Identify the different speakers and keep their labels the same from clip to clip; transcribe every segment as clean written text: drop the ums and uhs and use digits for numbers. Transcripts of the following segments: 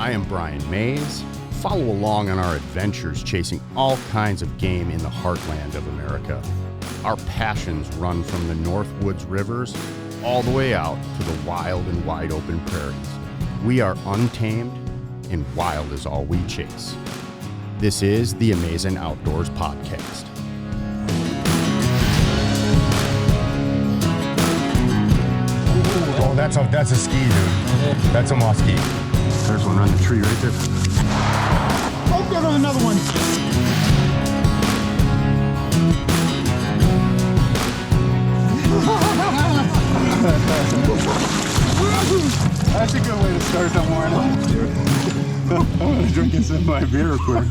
Speaker 1: I am Brian Mays. Follow along on our adventures chasing all kinds of game in the heartland of America. Our passions run from the North Woods rivers all the way out to the wild and wide open prairies. We are untamed, and wild is all we chase. This is the Amazing Outdoors Podcast.
Speaker 2: Oh, that's a ski, dude. That's a moss ski.
Speaker 1: There's one on the tree right there.
Speaker 2: Oh, go to another one. That's a good way to start the morning, dude. I'm gonna drink some of my beer quick.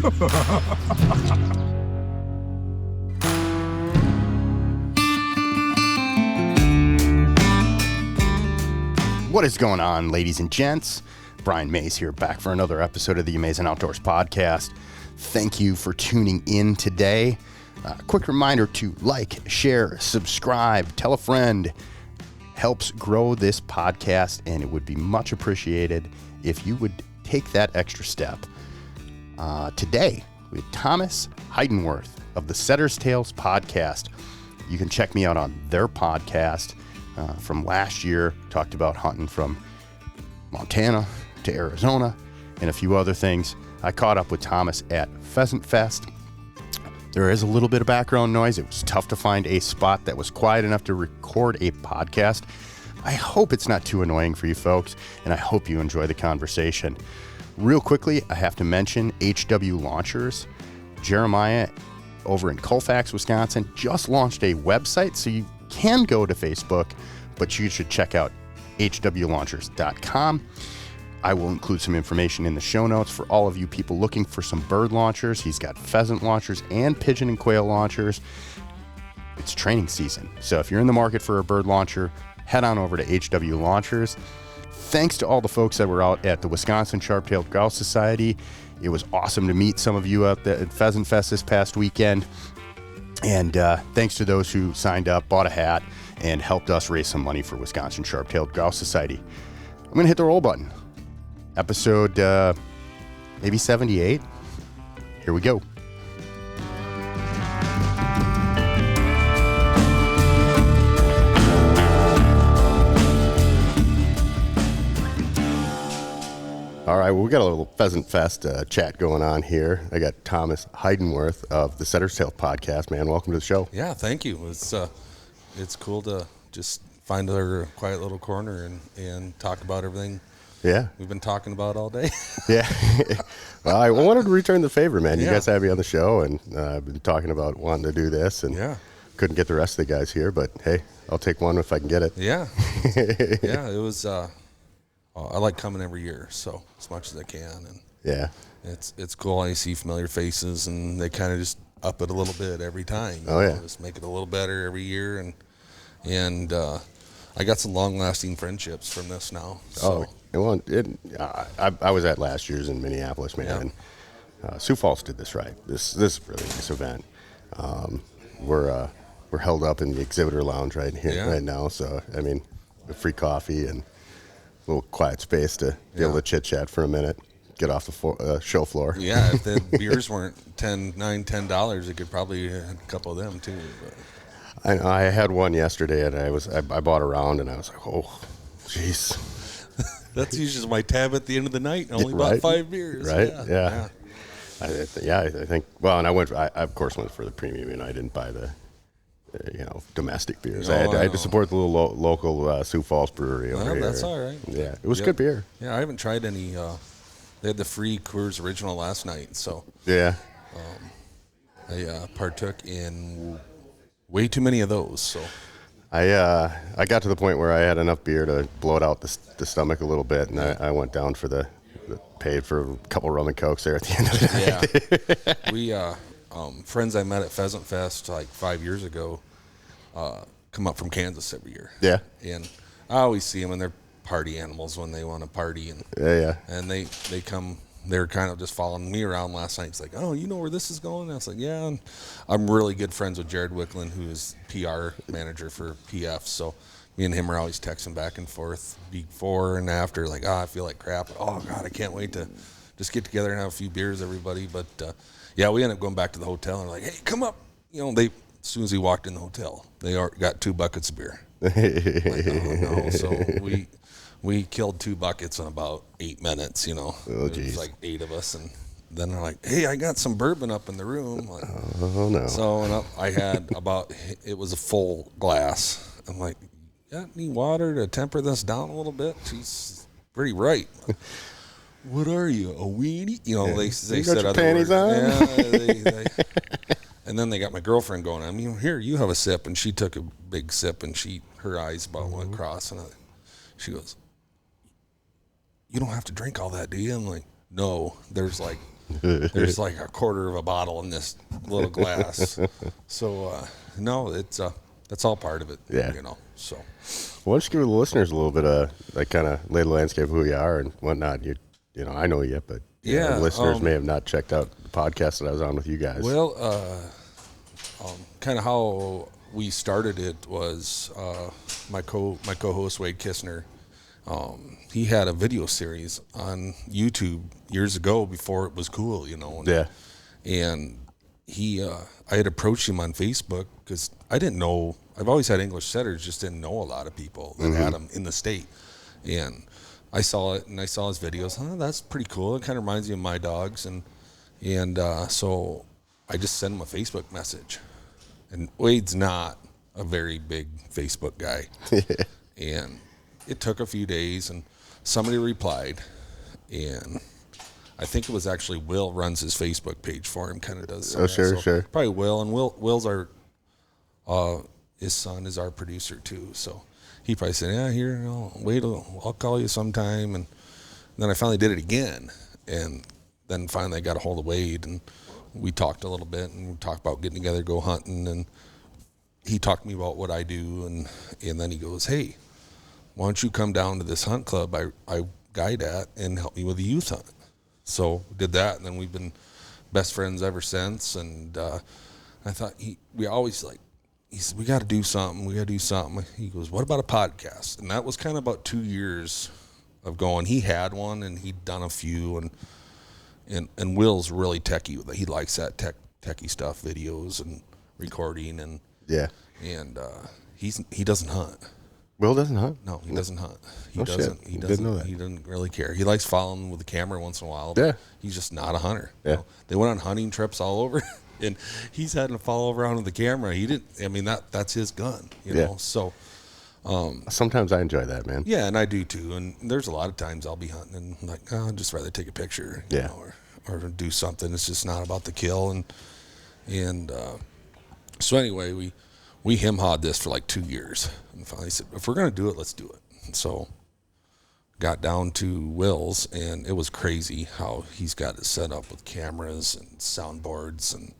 Speaker 1: What is going on, ladies and gents? Brian Mays here, back for another episode of the Amazing Outdoors Podcast. Thank you for tuning in today. Quick reminder to like, share, subscribe, tell a friend. Helps grow this podcast, and it would be much appreciated if you would take that extra step. Today, we have Tomas Heidenwirth of the Setter's Tales podcast. You can check me out on their podcast from last year. Talked about hunting from Montana to Arizona and a few other things. I caught up with Tomas at Pheasant Fest. There is a little bit of background noise. It was tough to find a spot that was quiet enough to record a podcast. I hope it's not too annoying for you folks, and I hope you enjoy the conversation. Real quickly, I have to mention HW Launchers. Jeremiah over in Colfax, Wisconsin, just launched a website, so you can go to Facebook, but you should check out hwlaunchers.com. I will include some information in the show notes for all of you people looking for some bird launchers. He's got pheasant launchers and pigeon and quail launchers. It's training season, so if you're in the market for a bird launcher, head on over to HW Launchers. Thanks to all the folks that were out at the Wisconsin Sharp-Tailed Grouse Society. It was awesome to meet some of you out at Pheasant Fest this past weekend. And thanks to those who signed up, bought a hat, and helped us raise some money for Wisconsin Sharp-Tailed Grouse Society. I'm going to hit the roll button. Episode maybe 78. Here we go. All right, well, we got a little Pheasant Fest chat going on here. I got Tomas Heidenwirth of the Setter's Tales podcast. Man, welcome to the show.
Speaker 3: Yeah, thank you. It's cool to just find our quiet little corner and talk about everything.
Speaker 1: Yeah,
Speaker 3: we've been talking about all day.
Speaker 1: Yeah. Well, I wanted to return the favor, man. You
Speaker 3: Yeah.
Speaker 1: guys had me on the show, and I've been talking about wanting to do this, and couldn't get the rest of the guys here, but hey, I'll take one if I can get it.
Speaker 3: Yeah. Yeah, it was, I like coming every year, so as much as I can. And
Speaker 1: yeah.
Speaker 3: It's cool. I see familiar faces, and they kind of just up it a little bit every time.
Speaker 1: Oh, yeah.
Speaker 3: Just make it a little better every year, and I got some long-lasting friendships from this now. So.
Speaker 1: Oh, well, I was at last year's in Minneapolis, man.
Speaker 3: Yeah.
Speaker 1: And Sioux Falls did this right. This is a really nice event. We're held up in the exhibitor lounge right here right now. So I mean, with free coffee and a little quiet space to be able to chit chat for a minute, get off the show floor.
Speaker 3: Yeah, if the beers weren't $10, it could probably had a couple of them too. But.
Speaker 1: I had one yesterday, and I bought a round, and I was like, oh, jeez.
Speaker 3: That's usually my tab at the end of the night. I only bought 5 beers.
Speaker 1: Right? Yeah. I think. Well, and I of course went for the premium, and I didn't buy the, domestic beers. I had to support the little local Sioux Falls brewery over here.
Speaker 3: That's all right.
Speaker 1: Yeah, it was good beer.
Speaker 3: Yeah, I haven't tried any. They had the free Coors Original last night, so
Speaker 1: yeah.
Speaker 3: I partook in way too many of those. So.
Speaker 1: I got to the point where I had enough beer to bloat out the stomach a little bit, and I went down for paid for a couple rum and cokes there at the end of the
Speaker 3: night. Yeah. We friends I met at Pheasant Fest like 5 years ago come up from Kansas every year.
Speaker 1: Yeah.
Speaker 3: And I always see them, and they're party animals when they want to party. And And they come. They're kind of just following me around last night. It's like, oh, you know where this is going? And I was like, yeah. And I'm really good friends with Jared Wicklund, who is PR manager for PF. So me and him are always texting back and forth before and after, like, I feel like crap. Oh, God, I can't wait to just get together and have a few beers, everybody. But, yeah, we ended up going back to the hotel and like, hey, come up. As soon as he walked in the hotel, they got 2 buckets of beer. Like, oh, no. So we killed 2 buckets in about 8 minutes, Oh, it was like 8 of us. And then they're like, hey, I got some bourbon up in the room. Like,
Speaker 1: oh, no.
Speaker 3: So I had it was a full glass. I'm like, got any water to temper this down a little bit? She's pretty right. What are you, a weenie? They said
Speaker 1: got your
Speaker 3: other
Speaker 1: panties
Speaker 3: words.
Speaker 1: on?
Speaker 3: Yeah, and then they got my girlfriend going, here, you have a sip. And she took a big sip, and her eyes about went across. And she goes, you don't have to drink all that, do you? I'm like, no, there's like a quarter of a bottle in this little glass. So, no, that's all part of it.
Speaker 1: Yeah.
Speaker 3: So.
Speaker 1: Why don't you give the listeners a little bit of, like, kind of lay the landscape of who you are and whatnot. I know you, but the listeners may have not checked out the podcast that I was on with you guys.
Speaker 3: Well, kind of how we started it was my co-host Wade Kistner. He had a video series on YouTube years ago before it was cool, And I had approached him on Facebook because I didn't know. I've always had English setters, just didn't know a lot of people that had them in the state. And I saw it, and I saw his videos. Oh, that's pretty cool. It kind of reminds me of my dogs. And so I just sent him a Facebook message. And Wade's not a very big Facebook guy. And it took a few days, and somebody replied. And I think it was actually Will runs his Facebook page for him, kind of does.
Speaker 1: Oh, sure.
Speaker 3: Probably Will. And Will's his son is our producer too. So he probably said, yeah, here, wait, I'll call you sometime. And then I finally did it again. And then finally I got a hold of Wade, and we talked a little bit, and we talked about getting together, go hunting. And he talked to me about what I do. And then he goes, hey, why don't you come down to this hunt club I guide at and help me with the youth hunt? So did that, and then we've been best friends ever since. And I thought we always he said, we got to do something. He goes, what about a podcast? And that was kind of about 2 years of going. He had one, and he'd done a few, and Will's really techie with it. He likes that techie stuff, videos and recording, and he doesn't hunt.
Speaker 1: Will doesn't hunt?
Speaker 3: No, he doesn't hunt. He
Speaker 1: doesn't.
Speaker 3: He
Speaker 1: Didn't know that.
Speaker 3: He doesn't really care. He likes following with the camera once in a while.
Speaker 1: Yeah.
Speaker 3: He's just not a hunter.
Speaker 1: Yeah.
Speaker 3: They went on hunting trips all over, and he's had to follow around with the camera. He didn't. I mean, that's his gun. You know. So.
Speaker 1: Sometimes I enjoy that, man.
Speaker 3: Yeah, and I do too. And there's a lot of times I'll be hunting and like, I'd just rather take a picture. You know, or do something. It's just not about the kill. And so anyway, we him-hawed this for like 2 years. And finally said, if we're going to do it, let's do it. And so got down to Will's, and it was crazy how he's got it set up with cameras and soundboards. And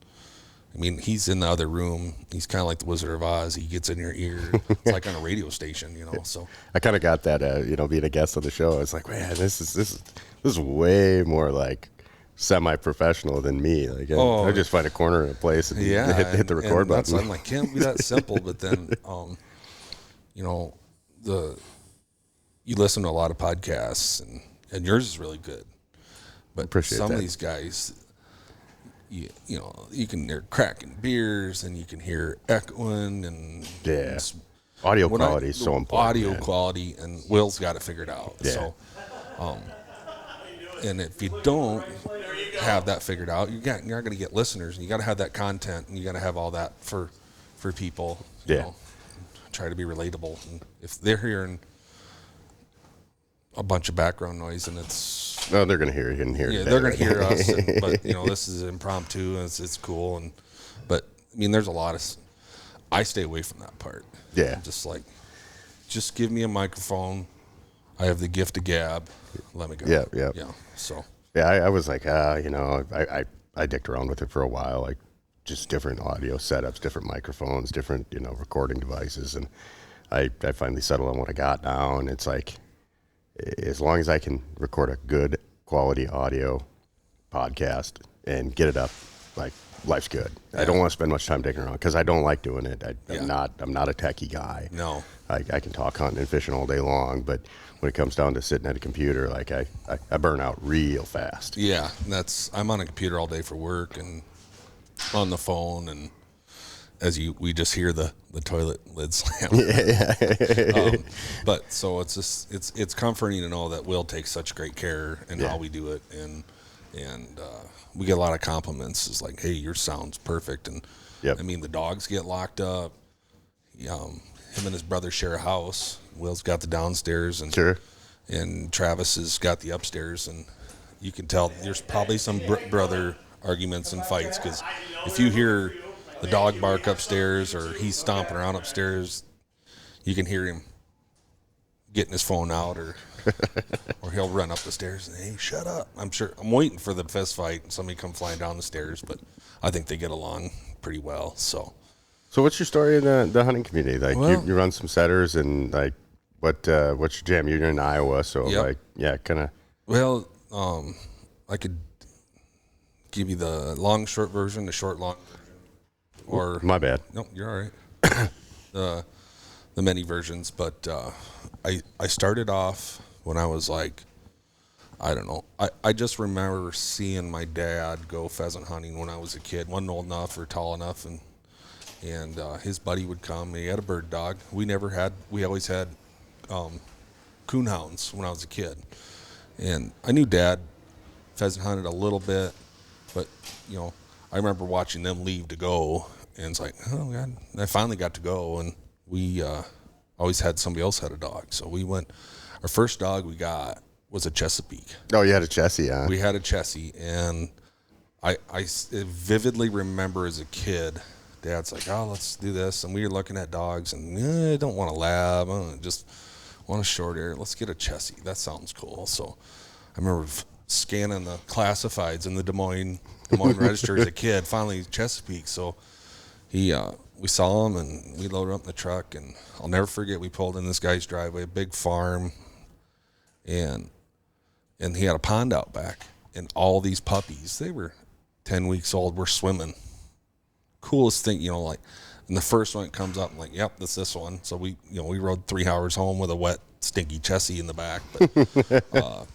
Speaker 3: I mean, he's in the other room. He's kind of like the Wizard of Oz. He gets in your ear. It's like on a radio station, you know. So
Speaker 1: I kind of got that, being a guest on the show. It's like, man, this is way more like semi-professional than me. Like, I just find a corner in a place and hit the record button.
Speaker 3: I'm like, can't be that simple. But then, you listen to a lot of podcasts, and yours is really good. But some of these guys, you can hear cracking beers, and you can hear echoing, and
Speaker 1: audio quality is so important.
Speaker 3: Audio quality, and Will's got it figured out. Yeah. So, and if you don't have that figured out, you're not going to get listeners, and you got to have that content, and you got to have all that for people. You know, try to be relatable. And if they're hearing a bunch of background noise, and it's
Speaker 1: they're going to hear you and hear.
Speaker 3: Yeah, they're going to hear us. But this is impromptu, and it's cool. But I mean, there's a lot of. I stay away from that part.
Speaker 1: Yeah.
Speaker 3: I'm just like, just give me a microphone. I have the gift of gab. Let me go.
Speaker 1: Yeah.
Speaker 3: So.
Speaker 1: Yeah, I was like, I dicked around with it for a while, like just different audio setups, different microphones, different, recording devices. And I finally settled on what I got now. And it's like, as long as I can record a good quality audio podcast and get it up, like life's good. I don't want to spend much time taking her around because I don't like doing it. I'm not a techie guy.
Speaker 3: No.
Speaker 1: I can talk hunting and fishing all day long, but when it comes down to sitting at a computer, like I burn out real fast.
Speaker 3: Yeah, I'm on a computer all day for work and on the phone, and we just hear the toilet lid slam. But so it's comforting to know that Will takes such great care in how we do it, and we get a lot of compliments. It's like, hey, your sound's perfect, and I mean the dogs get locked up. Him and his brother share a house. Will's got the downstairs, and and Travis has got the upstairs, and you can tell there's probably some brother arguments and fights, because if you hear the dog bark upstairs or he's stomping around upstairs, you can hear him getting his phone out, or he'll run up the stairs and, hey, shut up. I'm waiting for the fist fight and somebody come flying down the stairs, but I think they get along pretty well. So
Speaker 1: what's your story in the hunting community? Like, you run some setters, and like, what's your jam? You're in Iowa, so kind of. Well,
Speaker 3: I could give you the long short version, the short long version, or
Speaker 1: my bad.
Speaker 3: No, you're all right. the many versions, but I started off when I was like, I don't know. I just remember seeing my dad go pheasant hunting when I was a kid. Wasn't old enough or tall enough, and his buddy would come. He had a bird dog. We always had coon hounds when I was a kid, and I knew Dad pheasant hunted a little bit, but I remember watching them leave to go, and it's like, oh God, I finally got to go, and we always had somebody else had a dog, so we went. Our first dog we got was a Chesapeake.
Speaker 1: Oh, you had a Chessie, huh?
Speaker 3: We had a Chessie, and I vividly remember as a kid, Dad's like, oh, let's do this, and we were looking at dogs, and I don't want a lab, I just want a short hair. Let's get a Chessie. That sounds cool. So I remember scanning the classifieds in the Des Moines Register as a kid. Finally, Chesapeake. So we saw him, and we loaded up in the truck, and I'll never forget, we pulled in this guy's driveway, a big farm, and he had a pond out back, and all these puppies, they were 10 weeks old, were swimming. Coolest thing, like, and the first one comes up, I'm like, yep, that's this one. So we rode 3 hours home with a wet, stinky Chessie in the back. But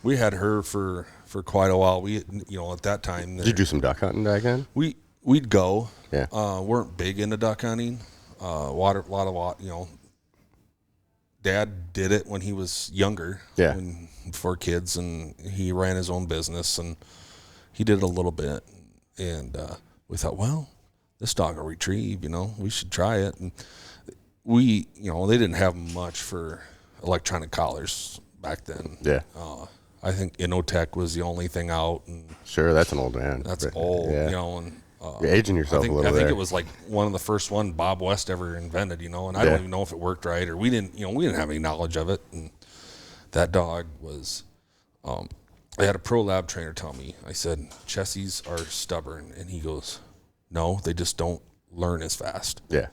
Speaker 3: we had her for quite a while. We, at that time.
Speaker 1: Did you do some duck hunting back then?
Speaker 3: We'd go.
Speaker 1: Yeah.
Speaker 3: Weren't big into duck hunting. Water. Dad did it when he was younger.
Speaker 1: Yeah.
Speaker 3: Before kids, and he ran his own business, and he did it a little bit. And we thought, well, this dog will retrieve, we should try it. And we, they didn't have much for electronic collars back then.
Speaker 1: Yeah.
Speaker 3: I think Innotech was the only thing out. And
Speaker 1: sure, that's an old man.
Speaker 3: That's old,
Speaker 1: yeah.
Speaker 3: And
Speaker 1: you're aging yourself a little bit.
Speaker 3: I think it was like one of the first one Bob West ever invented, and I don't even know if it worked right, or we didn't have any knowledge of it. And that dog was, I had a pro lab trainer tell me, I said, Chessies are stubborn. And he goes, no, they just don't learn as fast.
Speaker 1: Yeah.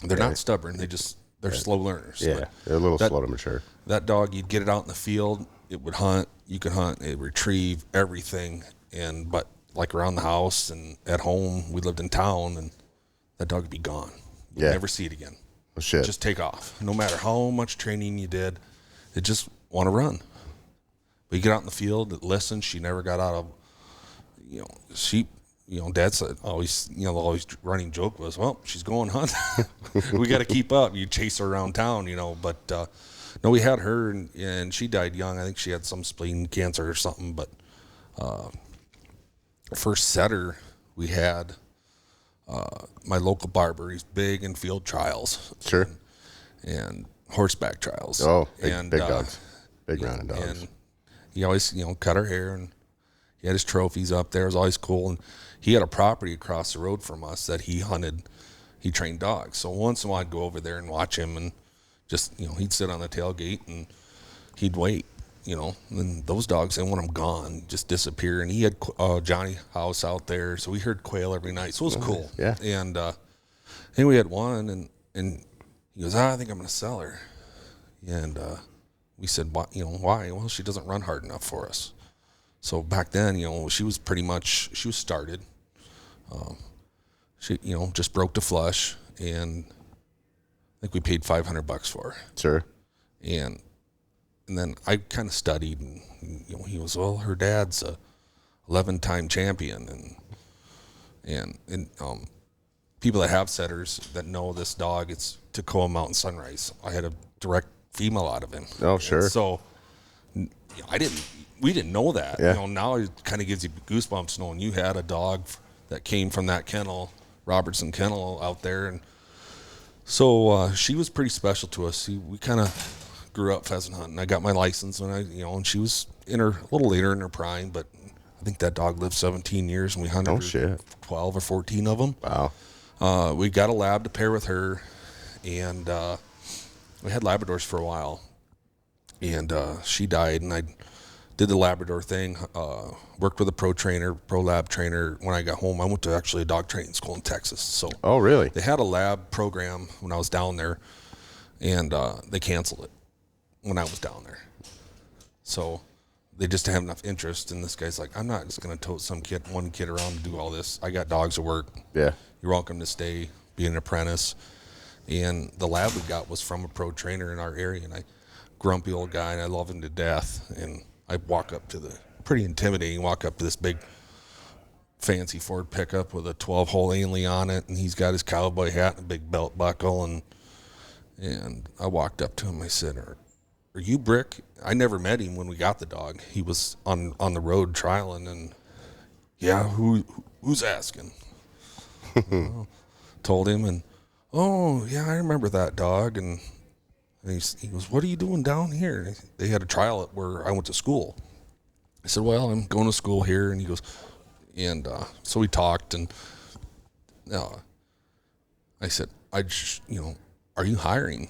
Speaker 3: They're not stubborn. They're slow learners.
Speaker 1: Yeah.
Speaker 3: But
Speaker 1: they're a little slow to mature.
Speaker 3: That dog, you'd get it out in the field, it would hunt, you could hunt, it would retrieve everything. But like around the house and at home, we lived in town, and that dog would be gone. You'd never see it again.
Speaker 1: Oh, shit.
Speaker 3: Just take off. No matter how much training you did, it just want to run. But you get out in the field, it listens. She never got out of, sheep. Dad said always, the always running joke was, well, she's going hunt. We got to keep up. You chase her around town, But no, we had her, and she died young. I think she had some spleen cancer or something. But first setter we had, my local barber. He's big in field trials.
Speaker 1: Sure.
Speaker 3: And horseback trials.
Speaker 1: Oh, big dogs. Big rounded dogs.
Speaker 3: And he always, cut her hair, and he had his trophies up there. It was always cool. And he had a property across the road from us that he hunted. He trained dogs. So once in a while I'd go over there and watch him, and just, he'd sit on the tailgate and he'd wait, and those dogs, they want them gone, just disappear. And he had Johnny House out there. So we heard quail every night. So it was cool.
Speaker 1: Yeah.
Speaker 3: And then we had one, and he goes, I think I'm going to sell her. And we said, why? Well, she doesn't run hard enough for us. So back then, she was started. She, just broke the flush, and I think we paid $500 for her.
Speaker 1: Sure.
Speaker 3: And then I kind of studied, and he was, well, her dad's a 11-time champion, and people that have setters that know this dog, it's Tacoma Mountain Sunrise. I had a direct female out of him.
Speaker 1: Oh, sure.
Speaker 3: And so we didn't know that.
Speaker 1: Yeah.
Speaker 3: Now it kind of gives you goosebumps knowing you had a dog that came from that kennel, Robertson Kennel out there. And so she was pretty special to us. We kind of grew up pheasant hunting. I got my license when and she was a little later in her prime, but I think that dog lived 17 years, and we hunted 12 or 14 of them.
Speaker 1: Wow.
Speaker 3: We got a lab to pair with her, and we had Labradors for a while, and she died, and I did the Labrador thing, worked with a pro lab trainer. When I got home, I went to actually a dog training school in Texas. So
Speaker 1: Oh, really?
Speaker 3: they had a lab program when I was down there, and they canceled it when I was down there. So they just didn't have enough interest, and this guy's like, I'm not just going to tote one kid around to do all this. I got dogs at work.
Speaker 1: Yeah.
Speaker 3: You're welcome to stay, be an apprentice. And the lab we got was from a pro trainer in our area, and grumpy old guy, and I love him to death. And I pretty intimidating, walk up to this big fancy Ford pickup with a 12-hole Ainley on it, and he's got his cowboy hat and a big belt buckle, and I walked up to him. I said, are you Brick? I never met him when we got the dog. He was on the road trialing, and yeah, who's asking? Told him, and oh yeah, I remember that dog. And he goes, what are you doing down here? And they had a trial at where I went to school. I said, well, I'm going to school here. And he goes, and so we talked, and I said, are you hiring?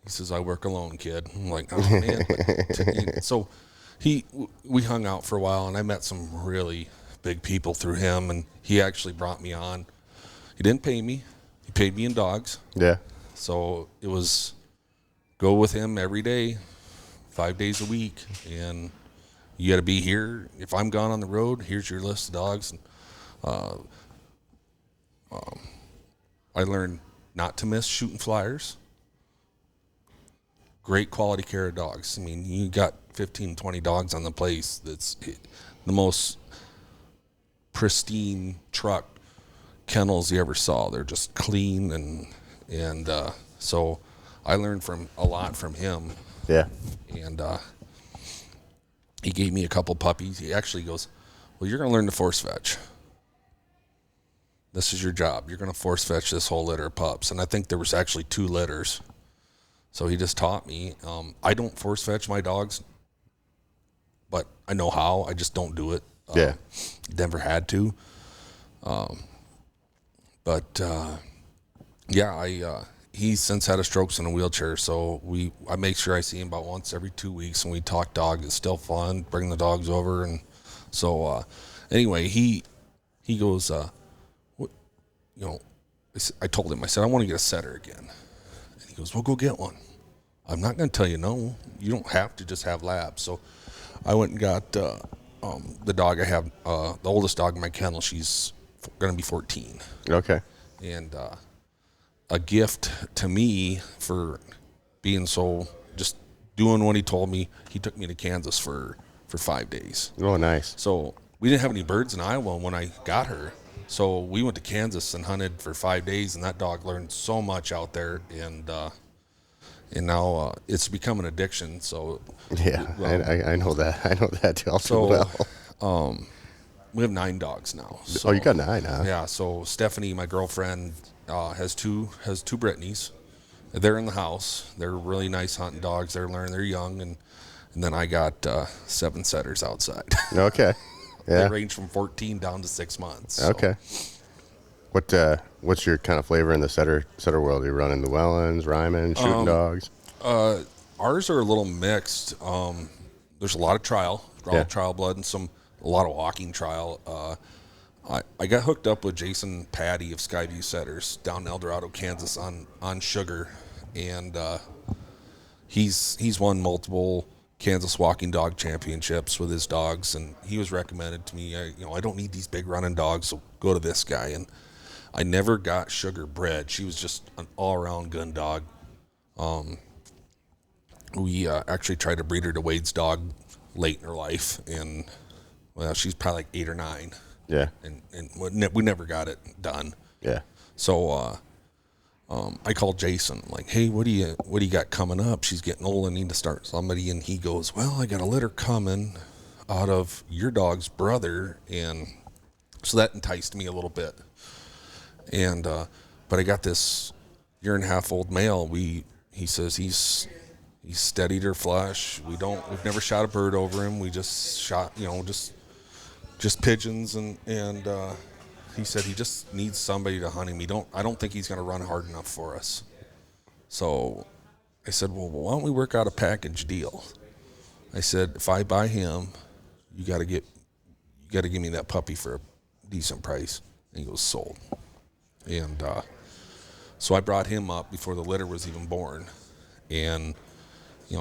Speaker 3: He says, I work alone, kid. I'm like, oh man. So we hung out for a while, and I met some really big people through him, and he actually brought me on. He didn't pay me. He paid me in dogs.
Speaker 1: Yeah.
Speaker 3: So it was go with him every day, 5 days a week, and you got to be here. If I'm gone on the road, here's your list of dogs. And, I learned not to miss shooting flyers. Great quality care of dogs. I mean, you got 15, 20 dogs on the place. That's the most pristine truck kennels you ever saw. They're just clean, and so I learned a lot from him.
Speaker 1: Yeah.
Speaker 3: And he gave me a couple puppies. He actually goes, well, you're going to learn to force fetch. This is your job. You're going to force fetch this whole litter of pups. And I think there was actually 2 litters. So he just taught me. I don't force fetch my dogs, but I know how. I just don't do it.
Speaker 1: Yeah.
Speaker 3: Never had to. He's since had a stroke in a wheelchair, so I make sure I see him about once every 2 weeks, and we talk dog. It's still fun. Bring the dogs over, and so anyway, he goes, I told him, I said, I want to get a setter again, and he goes, well, go get one. I'm not going to tell you no. You don't have to just have labs. So I went and got the dog I have, the oldest dog in my kennel. She's going to be 14.
Speaker 1: Okay.
Speaker 3: And a gift to me for being so just doing what he told me. He took me to Kansas for 5 days.
Speaker 1: Oh, nice. So
Speaker 3: we didn't have any birds in Iowa when I got her. So we went to Kansas and hunted for 5 days, and that dog learned so much out there, and now it's become an addiction. So
Speaker 1: yeah, I know that. I know that also well.
Speaker 3: We have 9 dogs now. So,
Speaker 1: oh, you got 9, huh?
Speaker 3: Yeah. So Stephanie, my girlfriend, has two Britneys. They're in the house. They're really nice hunting dogs. They're learning. They're young, and then I got 7 setters outside.
Speaker 1: Okay. Yeah.
Speaker 3: They range from 14 down to 6 months. So.
Speaker 1: Okay. What's your kind of flavor in the setter world? Are you running Llewellyns, Ryman, shooting dogs?
Speaker 3: Ours are a little mixed. There's a lot of trial, trial blood, and a lot of walking trial. I got hooked up with Jason Patty of Skyview Setters down in El Dorado, Kansas on sugar, and he's won multiple Kansas Walking Dog Championships with his dogs, and he was recommended to me. I don't need these big running dogs, so go to this guy. And I never got Sugar bred. She was just an all-around gun dog. We actually tried to breed her to Wade's dog late in her life, and well, she's probably like 8 or 9.
Speaker 1: Yeah.
Speaker 3: And we never got it done.
Speaker 1: Yeah.
Speaker 3: So I called Jason, like, hey, what do you got coming up? She's getting old. I need to start somebody. And he goes, well, I got a litter coming out of your dog's brother, and so that enticed me a little bit. And but I got this 1.5-year-old male. He says he's steadied her flush. We've never shot a bird over him. We just shot, just pigeons, and he said he just needs somebody to hunt him. I don't think he's going to run hard enough for us. So I said, well, why don't we work out a package deal? I said, if I buy him, you got to give me that puppy for a decent price. And he goes, sold. And so I brought him up before the litter was even born, and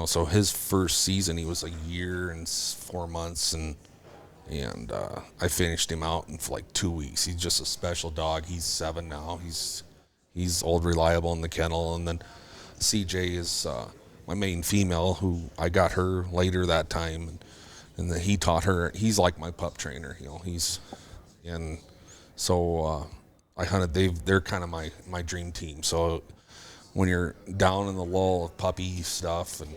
Speaker 3: so his first season he was a 1 year and 4 months, and I finished him out in for like 2 weeks. He's just a special dog. He's 7 now. He's old, reliable in the kennel. And then CJ is my main female, who I got her later that time, and then he taught her. He's like my pup trainer, and so I hunted. They're kind of my dream team. So when you're down in the lull of puppy stuff, and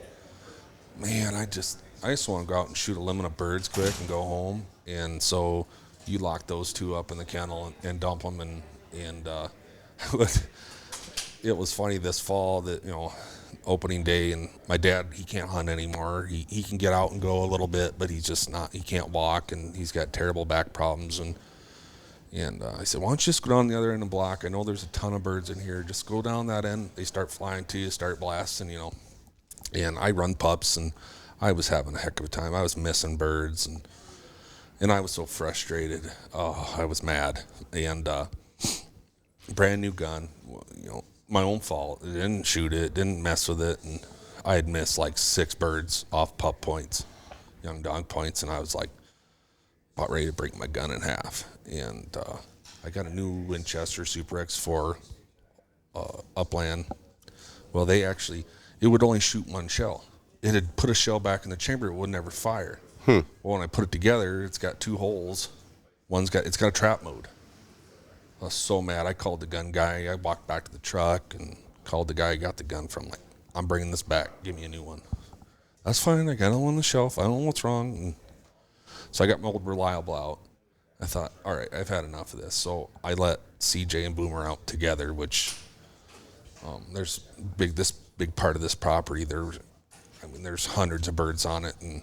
Speaker 3: man, I just want to go out and shoot a limit of birds quick and go home. And so you lock those two up in the kennel and dump them. And it was funny this fall that, opening day, and my dad, he can't hunt anymore. He can get out and go a little bit, but he's just not, he can't walk, and he's got terrible back problems. And I said, why don't you just go down the other end of the block? I know there's a ton of birds in here. Just go down that end. They start flying to you, start blasting, And I run pups, and I was having a heck of a time. I was missing birds, and I was so frustrated. Oh, I was mad. And brand new gun, my own fault. I didn't shoot it, didn't mess with it, and I had missed like 6 birds off pup points, young dog points, and I was like about ready to break my gun in half. And I got a new Winchester Super X4 Upland. Well, it would only shoot 1 shell. It had put a shell back in the chamber, it would never fire. Well, when I put it together, it's got 2 holes. It's got a trap mode. I was so mad. I called the gun guy. I walked back to the truck and called the guy I got the gun from. Like, I'm bringing this back. Give me a new one. That's fine. I got it on the shelf. I don't know what's wrong. And so I got my old Reliable out. I thought, all right, I've had enough of this. So I let CJ and Boomer out together, which there's this big part of this property. There's hundreds of birds on it, and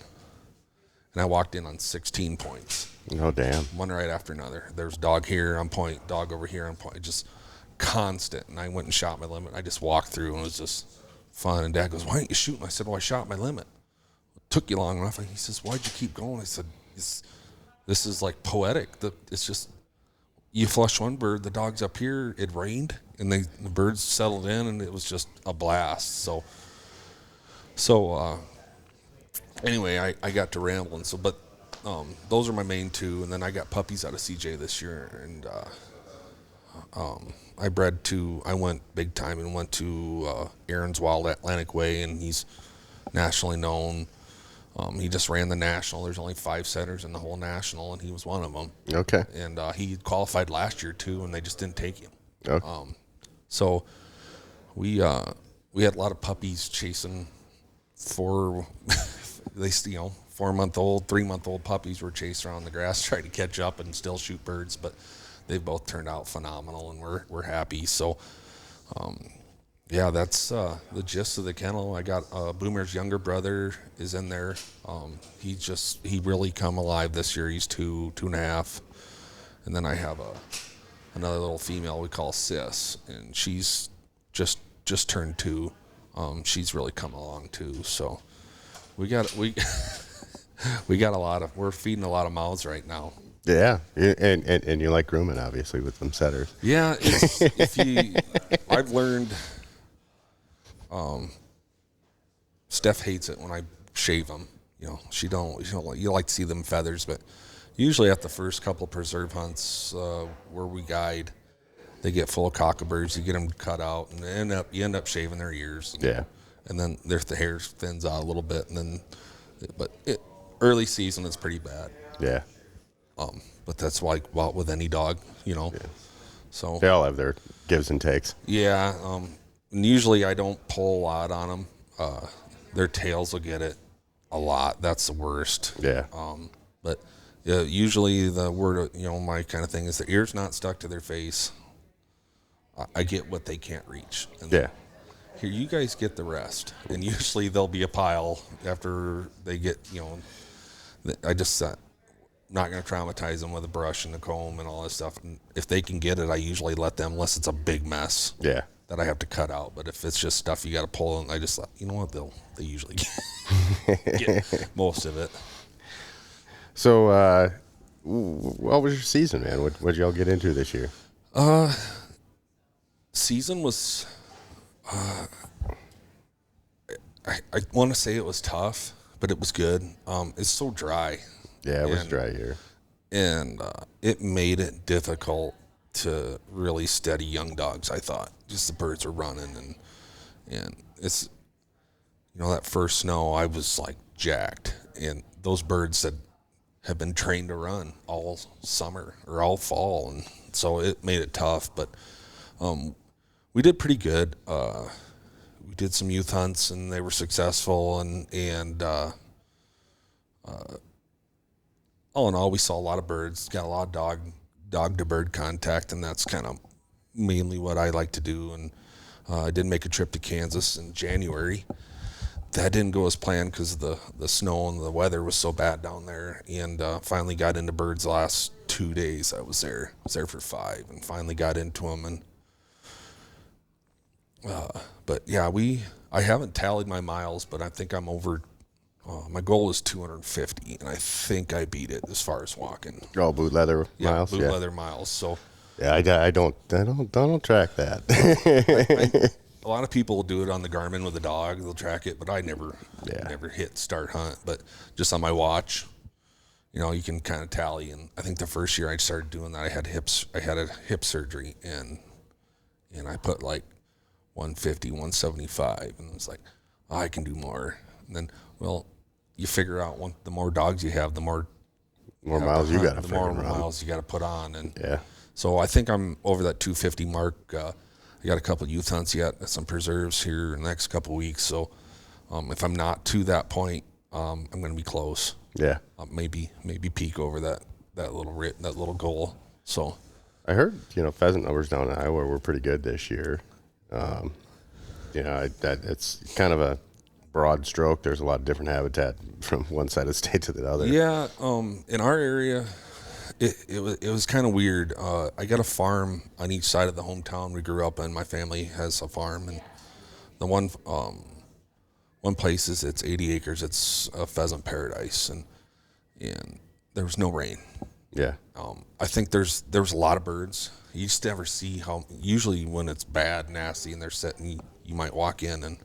Speaker 3: I walked in on 16 points.
Speaker 1: Oh, damn.
Speaker 3: One right after another. There's dog here on point, dog over here on point, just constant. And I went and shot my limit. I just walked through, and it was just fun. And Dad goes, why didn't you shoot? And I said, well, I shot my limit. It took you long enough. And he says, why'd you keep going? I said, this is like poetic. It's just, you flush one bird, the dog's up here, it rained, and the birds settled in, and it was just a blast. So anyway, I got to rambling. But those are my main 2, and then I got puppies out of CJ this year, and I went big time and went to Aaron's Wild Atlantic Way, and he's nationally known. He just ran the national. There's only 5 setters in the whole national, and he was one of them. Okay. And he qualified last year too, and they just didn't take him. Okay. So we had a lot of puppies chasing 4-month-old, 3-month-old puppies were chased around the grass trying to catch up and still shoot birds, but they've both turned out phenomenal, and we're happy. So yeah, that's the gist of the kennel. I got Boomer's younger brother is in there. He really come alive this year. He's 2.5, and then I have another little female we call Sis, and she's just turned 2. She's really come along too. So we got we're feeding a lot of mouths right now.
Speaker 1: Yeah, and you like grooming, obviously, with them setters.
Speaker 3: Yeah, I've learned. Steph hates it when I shave them. You like to see them feathers, but usually at the first couple of preserve hunts where we guide, they get full of cockabirds. You get them cut out, and you end up shaving their ears.
Speaker 1: Yeah.
Speaker 3: And then the hair thins out a little bit, early season is pretty bad.
Speaker 1: Yeah.
Speaker 3: But that's like with any dog, Yeah. So
Speaker 1: they all have their gives and takes.
Speaker 3: Yeah. And usually I don't pull a lot on them. Their tails will get it a lot. That's the worst.
Speaker 1: Yeah.
Speaker 3: But usually the word, my kind of thing is the ear's not stuck to their face. I get what they can't reach. And
Speaker 1: yeah.
Speaker 3: Here, you guys get the rest. And usually there'll be a pile after they get, I just not going to traumatize them with a brush and a comb and all this stuff. And if they can get it, I usually let them, unless it's a big mess.
Speaker 1: Yeah.
Speaker 3: That I have to cut out. But if it's just stuff you got to pull, and I just thought, you know what, they usually get most of it.
Speaker 1: So, what was your season, man? What'd y'all get into this year?
Speaker 3: Season was, I want to say it was tough, but it was good. It's so dry.
Speaker 1: Yeah, it was dry here.
Speaker 3: And it made it difficult to really steady young dogs, I thought. Just the birds are running, and it's, that first snow, I was like jacked. And those birds that have been trained to run all summer or all fall, and so it made it tough. But we did pretty good. We did some youth hunts, and they were successful, and all in all, we saw a lot of birds, got a lot of dog to bird contact, and that's kind of mainly what I like to do. And I did make a trip to Kansas in January. That didn't go as planned because the snow and the weather was so bad down there, and finally got into birds the last 2 days I was there. I was there for 5 and finally got into them. And but yeah, I haven't tallied my miles, but I think I'm over. My goal is 250, and I think I beat it as far as walking.
Speaker 1: Oh, boot leather miles.
Speaker 3: Boot leather miles. So
Speaker 1: yeah, I don't track that.
Speaker 3: A lot of people will do it on the Garmin with a dog. They'll track it, but I never hit start hunt. But just on my watch, you can kind of tally. And I think the first year I started doing that, I had a hip surgery, and I put like 150, 175, and it was like, I can do more. And then, you figure out the more dogs you have, the more
Speaker 1: miles you got to
Speaker 3: the more miles you got to put on. And
Speaker 1: yeah.
Speaker 3: So I think I'm over that 250 mark. I got a couple of youth hunts yet, some preserves here in the next couple of weeks. So if I'm not to that point, I'm going to be close.
Speaker 1: Yeah.
Speaker 3: Maybe peak over that little goal. So
Speaker 1: I heard pheasant numbers down in Iowa were pretty good this year. It's kind of a broad stroke. There's a lot of different habitat from one side of the state to the other.
Speaker 3: Yeah. In our area, it was kind of weird. I got a farm on each side of the hometown we grew up in. My family has a farm, and the one place it's 80 acres. It's a pheasant paradise, and there was no rain.
Speaker 1: Yeah.
Speaker 3: I think there was a lot of birds. You just never see how. Usually when it's bad, nasty, and they're sitting, you might walk in and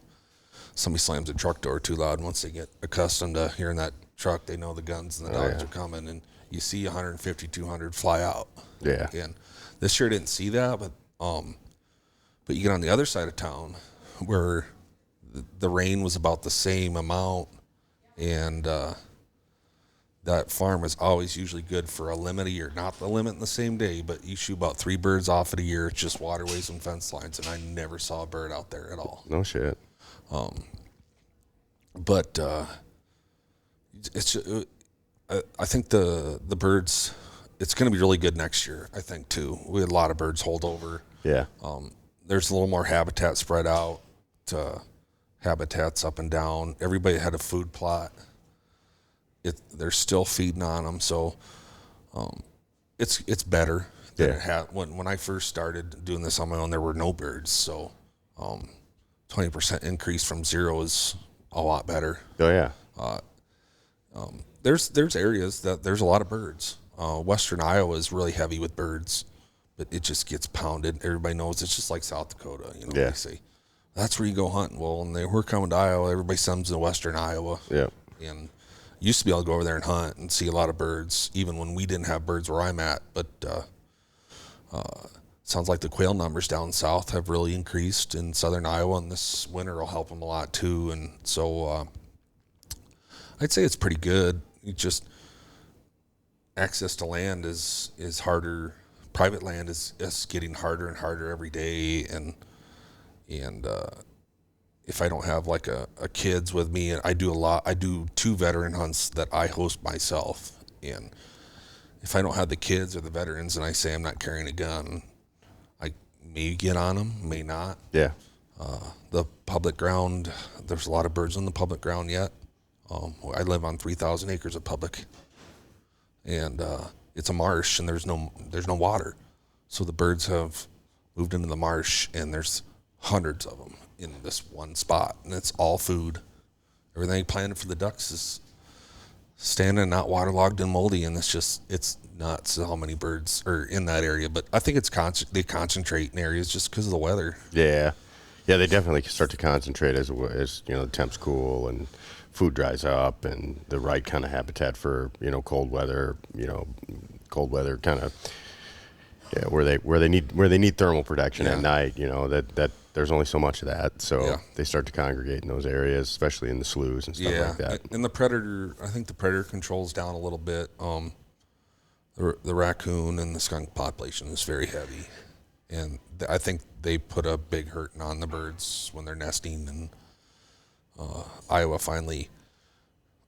Speaker 3: somebody slams the truck door too loud. Once they get accustomed to hearing that truck, they know the guns and the dogs are coming, and you see 150, 200 fly out.
Speaker 1: Yeah.
Speaker 3: And this year I didn't see that, but you get on the other side of town where the rain was about the same amount, and that farm is always usually good for a limit a year. Not the limit in the same day, but you shoot about 3 birds off at a year. It's just waterways and fence lines, and I never saw a bird out there at all.
Speaker 1: No shit.
Speaker 3: But it's I think the birds, it's going to be really good next year, I think, too. We had a lot of birds hold over.
Speaker 1: Yeah.
Speaker 3: There's a little more habitat spread out, habitats up and down. Everybody had a food plot. They're still feeding on them, so it's better than it had. When I first started doing this on my own, there were no birds, so 20% increase from 0 is a lot better.
Speaker 1: Oh, yeah.
Speaker 3: There's areas that there's a lot of birds. Western Iowa is really heavy with birds, but it just gets pounded. Everybody knows it's just like South Dakota. They say, that's where you go hunting. Well, and we're coming to Iowa. Everybody sends to Western Iowa.
Speaker 1: Yeah.
Speaker 3: And used to be able to go over there and hunt and see a lot of birds, even when we didn't have birds where I'm at. But sounds like the quail numbers down south have really increased in southern Iowa, and this winter will help them a lot too. And so I'd say it's pretty good. It just access to land is harder. Private land is getting harder and harder every day, and if I don't have like a kids with me, and I do 2 veteran hunts that I host myself, and if I don't have the kids or the veterans and I say I'm not carrying a gun, I may get on them, may not.
Speaker 1: Yeah.
Speaker 3: The public ground, there's a lot of birds on the public ground yet. I live on 3,000 acres of public, and it's a marsh, and there's no water, so the birds have moved into the marsh, and there's hundreds of them in this one spot, and it's all food. Everything planted for the ducks is standing, not waterlogged and moldy, and it's nuts how many birds are in that area. But I think they concentrate in areas just because of the weather.
Speaker 1: Yeah. Yeah, they definitely start to concentrate as the temps cool and food dries up, and the right kind of habitat for cold weather kind of where they need thermal protection at night. That there's only so much of that, so they start to congregate in those areas, especially in the sloughs and stuff like that.
Speaker 3: And I think the predator control's down a little bit. The raccoon and the skunk population is very heavy, and I think they put a big hurting on the birds when they're nesting. And Iowa finally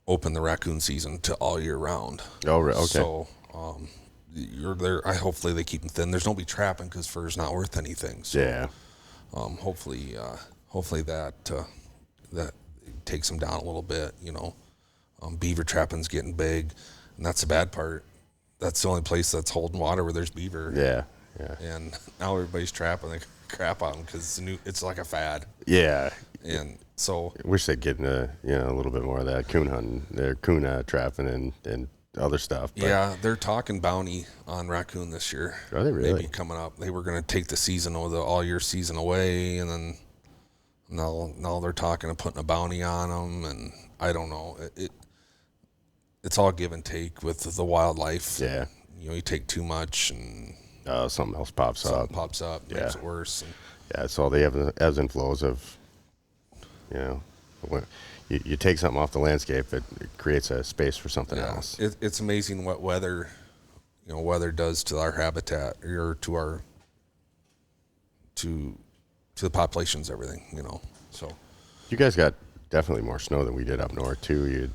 Speaker 3: opened the raccoon season to all year round. Oh, right. Okay. So you're there. Hopefully they keep them thin. There's nobody trapping because fur's not worth anything. So,
Speaker 1: yeah.
Speaker 3: Hopefully that takes them down a little bit. Beaver trapping's getting big, and that's the bad part. That's the only place that's holding water where there's beaver.
Speaker 1: Yeah. Yeah.
Speaker 3: And now everybody's trapping the crap on them because it's like a fad.
Speaker 1: Yeah.
Speaker 3: And so
Speaker 1: I wish they'd get a little bit more of that coon hunting, their coon trapping and other stuff. But
Speaker 3: yeah, they're talking bounty on raccoon this year.
Speaker 1: Are they really?
Speaker 3: Maybe coming up. They were going to take the season or the all year season away, and then now they're talking of putting a bounty on them, and I don't know. It's all give and take with the wildlife.
Speaker 1: Yeah.
Speaker 3: You take too much and
Speaker 1: something else pops up.
Speaker 3: Makes it worse. And
Speaker 1: yeah, it's all the ebbs and flows of, when you take something off the landscape, it creates a space for something else.
Speaker 3: It's amazing what weather does to our habitat or to the populations, everything, So
Speaker 1: you guys got definitely more snow than we did up north too.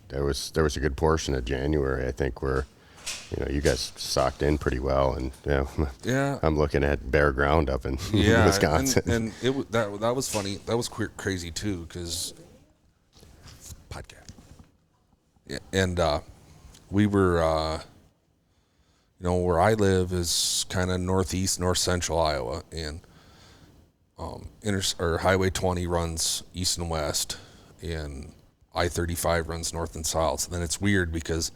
Speaker 1: There was a good portion of January, I think, where you guys socked in pretty well, and I'm looking at bare ground up in Wisconsin.
Speaker 3: And that was funny. That was crazy too, because podcast. Yeah, and we were, where I live is kind of northeast, north central Iowa, and Highway 20 runs east and west, and I-35 runs north and south. And then it's weird because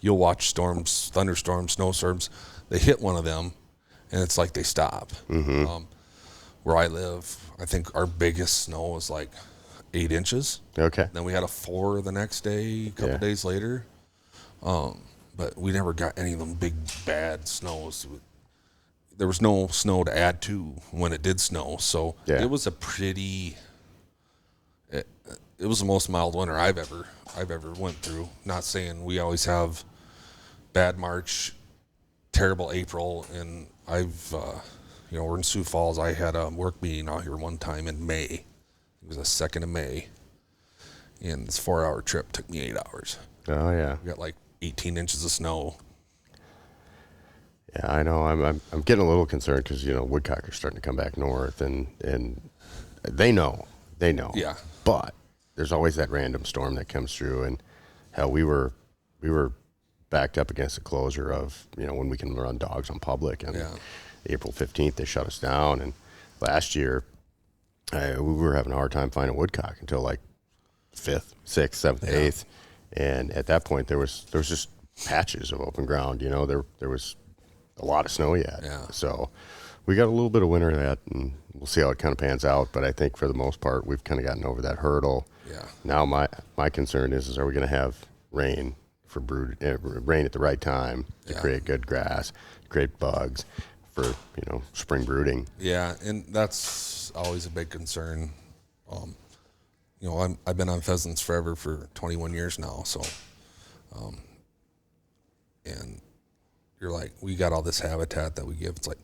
Speaker 3: you'll watch storms, thunderstorms, snowstorms. They hit one of them, and it's like they stop.
Speaker 1: Mm-hmm.
Speaker 3: Where I live, I think our biggest snow was like 8 inches.
Speaker 1: Okay.
Speaker 3: Then we had a 4 the next day, a couple days later. But we never got any of them big, bad snows. There was no snow to add to when it did snow. So it was a pretty... It was the most mild winter I've ever went through. Not saying we always have bad March, terrible April, and we're in Sioux Falls. I had a work meeting out here one time in May. It was the 2nd of May, and this 4-hour trip took me 8 hours.
Speaker 1: Oh yeah,
Speaker 3: We got like 18 inches of snow.
Speaker 1: Yeah, I know. I'm getting a little concerned because woodcock are starting to come back north, and they know.
Speaker 3: Yeah,
Speaker 1: but there's always that random storm that comes through, and hell, we were backed up against the closure of when we can run dogs on public, and April 15th they shut us down, and last year we were having a hard time finding woodcock until like 5th, 6th, 7th, 8th, and at that point there was just patches of open ground. There was a lot of snow yet, so we got a little bit of winter of that, and we'll see how it kind of pans out. But I think for the most part we've kind of gotten over that hurdle.
Speaker 3: Yeah.
Speaker 1: Now my concern is are we going to have rain for rain at the right time to create good grass, create bugs for, spring brooding.
Speaker 3: Yeah, and that's always a big concern. I've been on pheasants forever for 21 years now, so and you're like, we got all this habitat that we give. It's like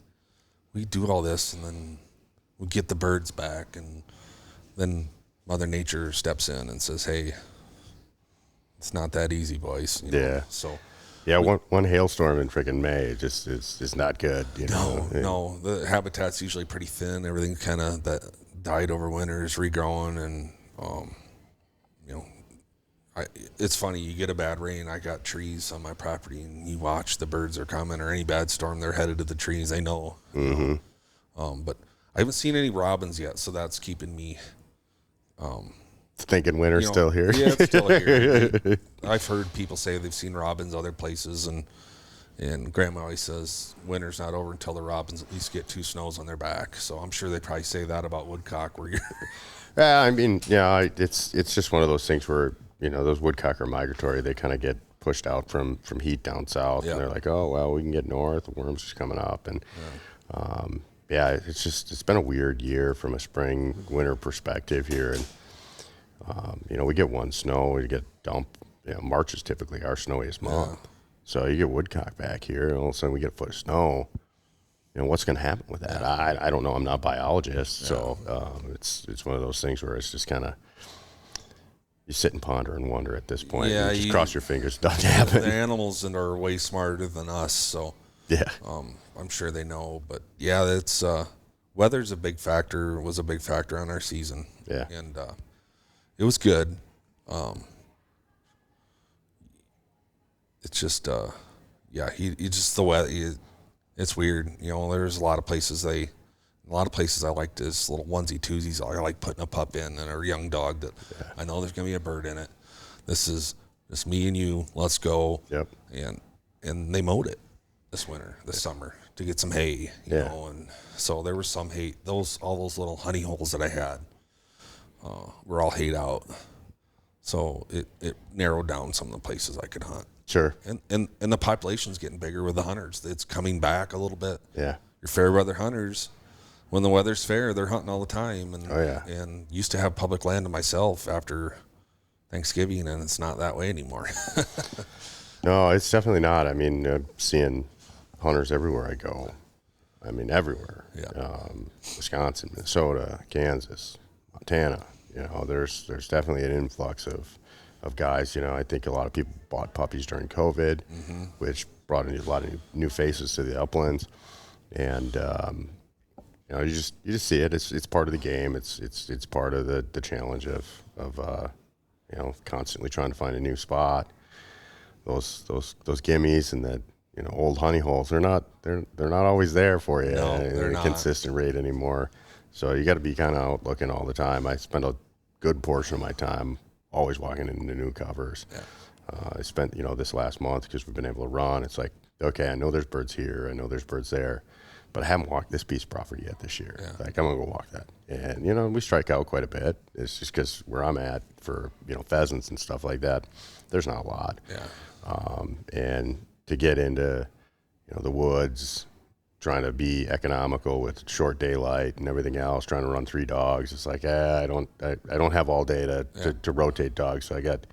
Speaker 3: we do all this and then we get the birds back, and then Mother Nature steps in and says, hey, it's not that easy, boys. So
Speaker 1: yeah, one hailstorm in freaking May just is not good.
Speaker 3: No, the habitat's usually pretty thin. Everything kind of that died over winter is regrowing, and it's funny. You get a bad rain. I got trees on my property, and you watch the birds are coming, or any bad storm, they're headed to the trees. They know. But I haven't seen any robins yet, so that's keeping me
Speaker 1: thinking winter's still here.
Speaker 3: Yeah, it's still here. I've heard people say they've seen robins other places, and Grandma always says winter's not over until the robins at least get 2 snows on their back. So I'm sure they probably say that about woodcock. Where you're
Speaker 1: Yeah, I mean, yeah, it's just one of those things where those woodcock are migratory. They kind of get pushed out from heat down south, and they're like, oh well, we can get north. The worms just coming up, and it's been a weird year from a spring winter perspective here, and we get one snow, we get dump. March is typically our snowiest month, so you get woodcock back here, and all of a sudden we get a foot of snow. What's going to happen with that? I don't know. I'm not a biologist, so it's one of those things where it's just kind of you sit and ponder and wonder at this point.
Speaker 3: Yeah,
Speaker 1: and just cross your fingers. It doesn't happen.
Speaker 3: The animals are way smarter than us, so
Speaker 1: yeah.
Speaker 3: I'm sure they know. But yeah, it's weather's a big factor. Was a big factor on our season.
Speaker 1: Yeah,
Speaker 3: and it was good. It's just he just the weather. It's weird, there's a lot of places I like this little onesie twosies. I like putting a pup in and a young dog that I know there's gonna be a bird in it. This is just me and you. Let's go.
Speaker 1: Yep.
Speaker 3: And they mowed it this summer to get some hay. You know, and so there was some hay. All those little honey holes that I had were all hayed out. So it narrowed down some of the places I could hunt.
Speaker 1: Sure.
Speaker 3: And the population's getting bigger with the hunters. It's coming back a little bit.
Speaker 1: Yeah.
Speaker 3: Your fair weather hunters, when the weather's fair, they're hunting all the time. And, and used to have public land to myself after Thanksgiving, and it's not that way anymore.
Speaker 1: No, it's definitely not. I mean, seeing hunters everywhere I go. I mean, everywhere.
Speaker 3: Yeah.
Speaker 1: Wisconsin, Minnesota, Kansas, Montana. There's definitely an influx of guys. I think a lot of people bought puppies during COVID, which brought in a lot of new faces to the uplands, and you just see it. It's part of the game. It's part of the challenge of constantly trying to find a new spot. Those gimmies and that old honey holes, they're not always there for you in a consistent rate anymore. So you got to be kind of out looking all the time. I spend a good portion of my time always walking into new covers. Yeah. I spent, this last month, because we've been able to run, it's like, okay, I know there's birds here, I know there's birds there, but I haven't walked this piece of property yet this year. Yeah. Like, I'm going to go walk that. And, we strike out quite a bit. It's just because where I'm at for, pheasants and stuff like that, there's not a lot.
Speaker 3: Yeah.
Speaker 1: And to get into, the woods, trying to be economical with short daylight and everything else, trying to run 3 dogs. It's like, I don't have all day to rotate dogs, so I got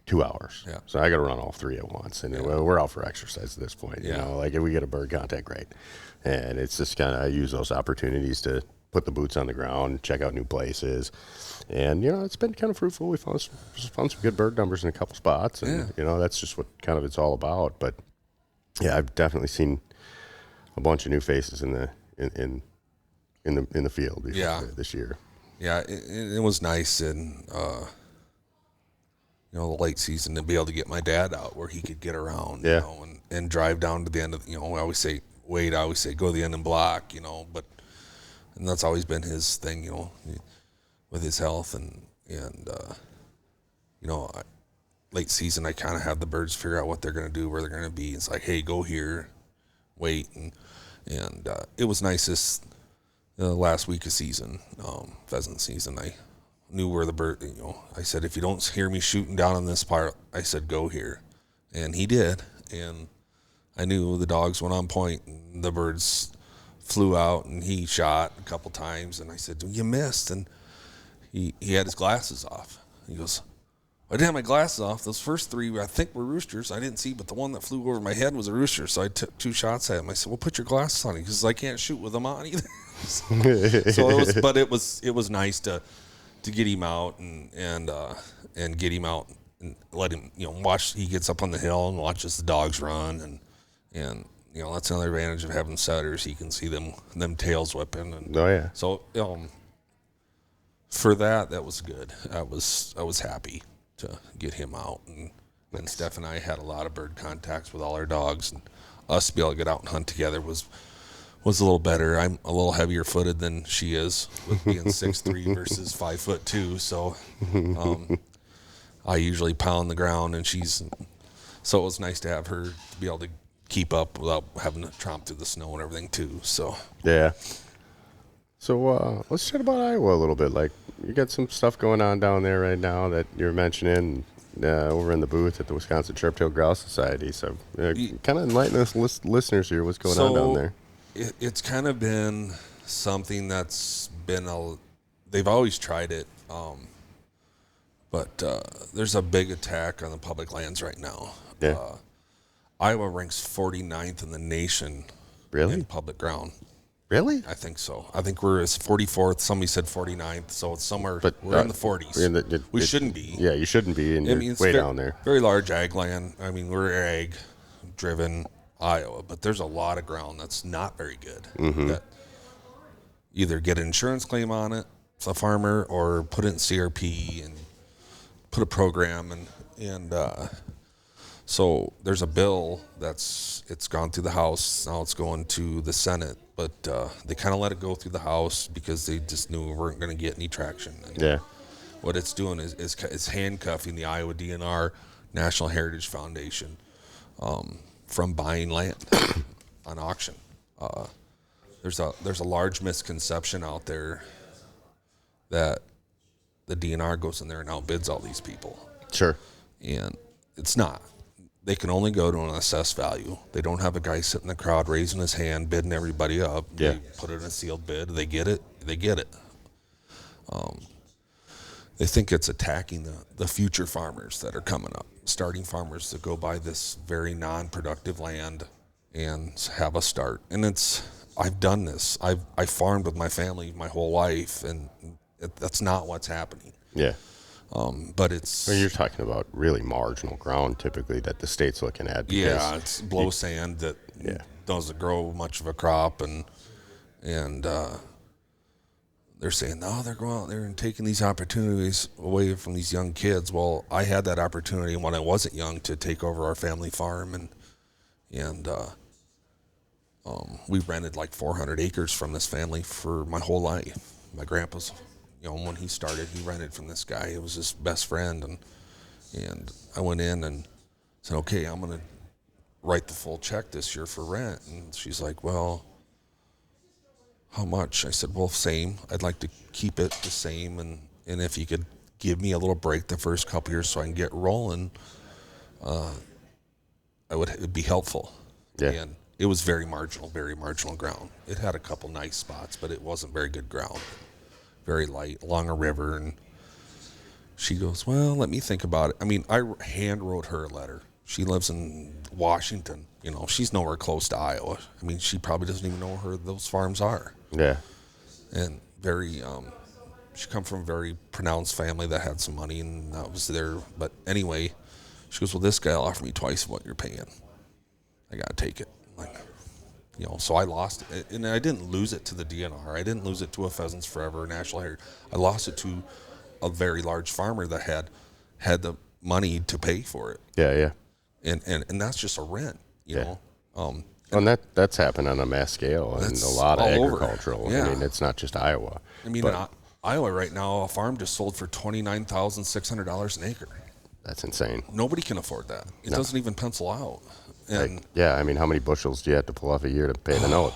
Speaker 1: 2 hours. Yeah. So I got to run all 3 at once. And we're out for exercise at this point. Like if we get a bird contact, great. And it's just kind of use those opportunities to put the boots on the ground, check out new places. And, it's been kind of fruitful. We found some good bird numbers in a couple spots. And, that's just what kind of it's all about. But, yeah, I've definitely seen a bunch of new faces in the field this year.
Speaker 3: Yeah, it was nice in the late season to be able to get my dad out where he could get around, and drive down to the end of I always say go to the end and block, and that's always been his thing, with his health and late season I kind of have the birds figure out what they're going to do, where they're going to be. It's like, hey, go here, wait, and it was nice this last week of season, pheasant season. knew where the bird, I said, if you don't hear me shooting down on this part, I said, go here. And he did. And I knew the dogs went on point, and the birds flew out, and he shot a couple times. And I said, you missed. And he had his glasses off. He goes, I didn't have my glasses off. Those first three, I think, were roosters. I didn't see, but the one that flew over my head was a rooster. So I took 2 shots at him. I said, well, put your glasses on. He says, I can't shoot with them on either. It was nice to get him out and get him out and let him, watch. He gets up on the hill and watches the dogs run, and that's another advantage of having setters. He can see them tails whipping. And
Speaker 1: oh yeah.
Speaker 3: So for that was good. I was happy to get him out, and Steph and I had a lot of bird contacts with all our dogs, and us to be able to get out and hunt together was a little better. I'm a little heavier footed than she is, with being 6'3" versus 5'2", so I usually pound the ground, and so it was nice to have her to be able to keep up without having to tromp through the snow and everything too. So
Speaker 1: yeah. So let's chat about Iowa a little bit. Like, you got some stuff going on down there right now that you're mentioning over in the booth at the Wisconsin Sharp-tailed Grouse Society. So kind of enlighten us listeners here. What's going on down there?
Speaker 3: It's kind of been something that's been they've always tried it, but there's a big attack on the public lands right now.
Speaker 1: Yeah.
Speaker 3: Iowa ranks 49th in the nation in public ground.
Speaker 1: Really?
Speaker 3: I think so. I think we're 44th. Somebody said 49th, so it's somewhere. But we're in the 40s. We shouldn't be.
Speaker 1: Yeah, you shouldn't be, and you're way down there.
Speaker 3: Very large ag land. I mean, we're ag-driven Iowa, but there's a lot of ground that's not very good.
Speaker 1: Mm-hmm. That
Speaker 3: either get an insurance claim on it, a farmer, or put it in CRP and put a program, and so there's a bill it's gone through the House. Now it's going to the Senate. But they kind of let it go through the House because they just knew we weren't going to get any traction. And
Speaker 1: yeah.
Speaker 3: What it's doing is handcuffing the Iowa DNR National Heritage Foundation from buying land on auction. There's a large misconception out there that the DNR goes in there and outbids all these people.
Speaker 1: Sure.
Speaker 3: And it's not. They can only go to an assessed value. They don't have a guy sitting in the crowd raising his hand, bidding everybody up.
Speaker 1: Yeah.
Speaker 3: They put it in a sealed bid. They get it. They get it. They think it's attacking the future farmers that are coming up, starting farmers that go buy this very non-productive land and have a start. And I've done this. I farmed with my family my whole life, and that's not what's happening.
Speaker 1: Yeah.
Speaker 3: But it's...
Speaker 1: Well, you're talking about really marginal ground, typically, that the state's looking at.
Speaker 3: Yeah, it's blow sand that doesn't grow much of a crop, and they're saying, no, they're going out there and taking these opportunities away from these young kids. Well, I had that opportunity when I wasn't young to take over our family farm, and we rented like 400 acres from this family for my whole life. My grandpa's... when he started, he rented from this guy. It was his best friend, and I went in and said, okay, I'm going to write the full check this year for rent. And she's like, well, how much? I said, well, same. I'd like to keep it the same, and if you could give me a little break the first couple years so I can get rolling, it'd be helpful.
Speaker 1: Yeah.
Speaker 3: And it was very marginal ground. It had a couple nice spots, but it wasn't very good ground. Very light, along a river, and she goes, well, let me think about it. I mean, I hand wrote her a letter. She lives in Washington. She's nowhere close to Iowa. I mean, she probably doesn't even know where those farms are.
Speaker 1: Yeah.
Speaker 3: And very, she come from a very pronounced family that had some money, and that was there. But anyway, she goes, well, this guy will offer me twice what you're paying. I got to take it. So I lost it, and I didn't lose it to the DNR. I didn't lose it to a Pheasants Forever National Heritage. I lost it to a very large farmer that had the money to pay for it.
Speaker 1: Yeah, yeah.
Speaker 3: And that's just a rent, you know.
Speaker 1: And that's happened on a mass scale in a lot of agricultural.
Speaker 3: Yeah.
Speaker 1: I mean, it's not just Iowa.
Speaker 3: I mean, in Iowa right now, a farm just sold for $29,600 an acre.
Speaker 1: That's insane.
Speaker 3: Nobody can afford that. It doesn't even pencil out. And
Speaker 1: I mean, how many bushels do you have to pull off a year to pay the note?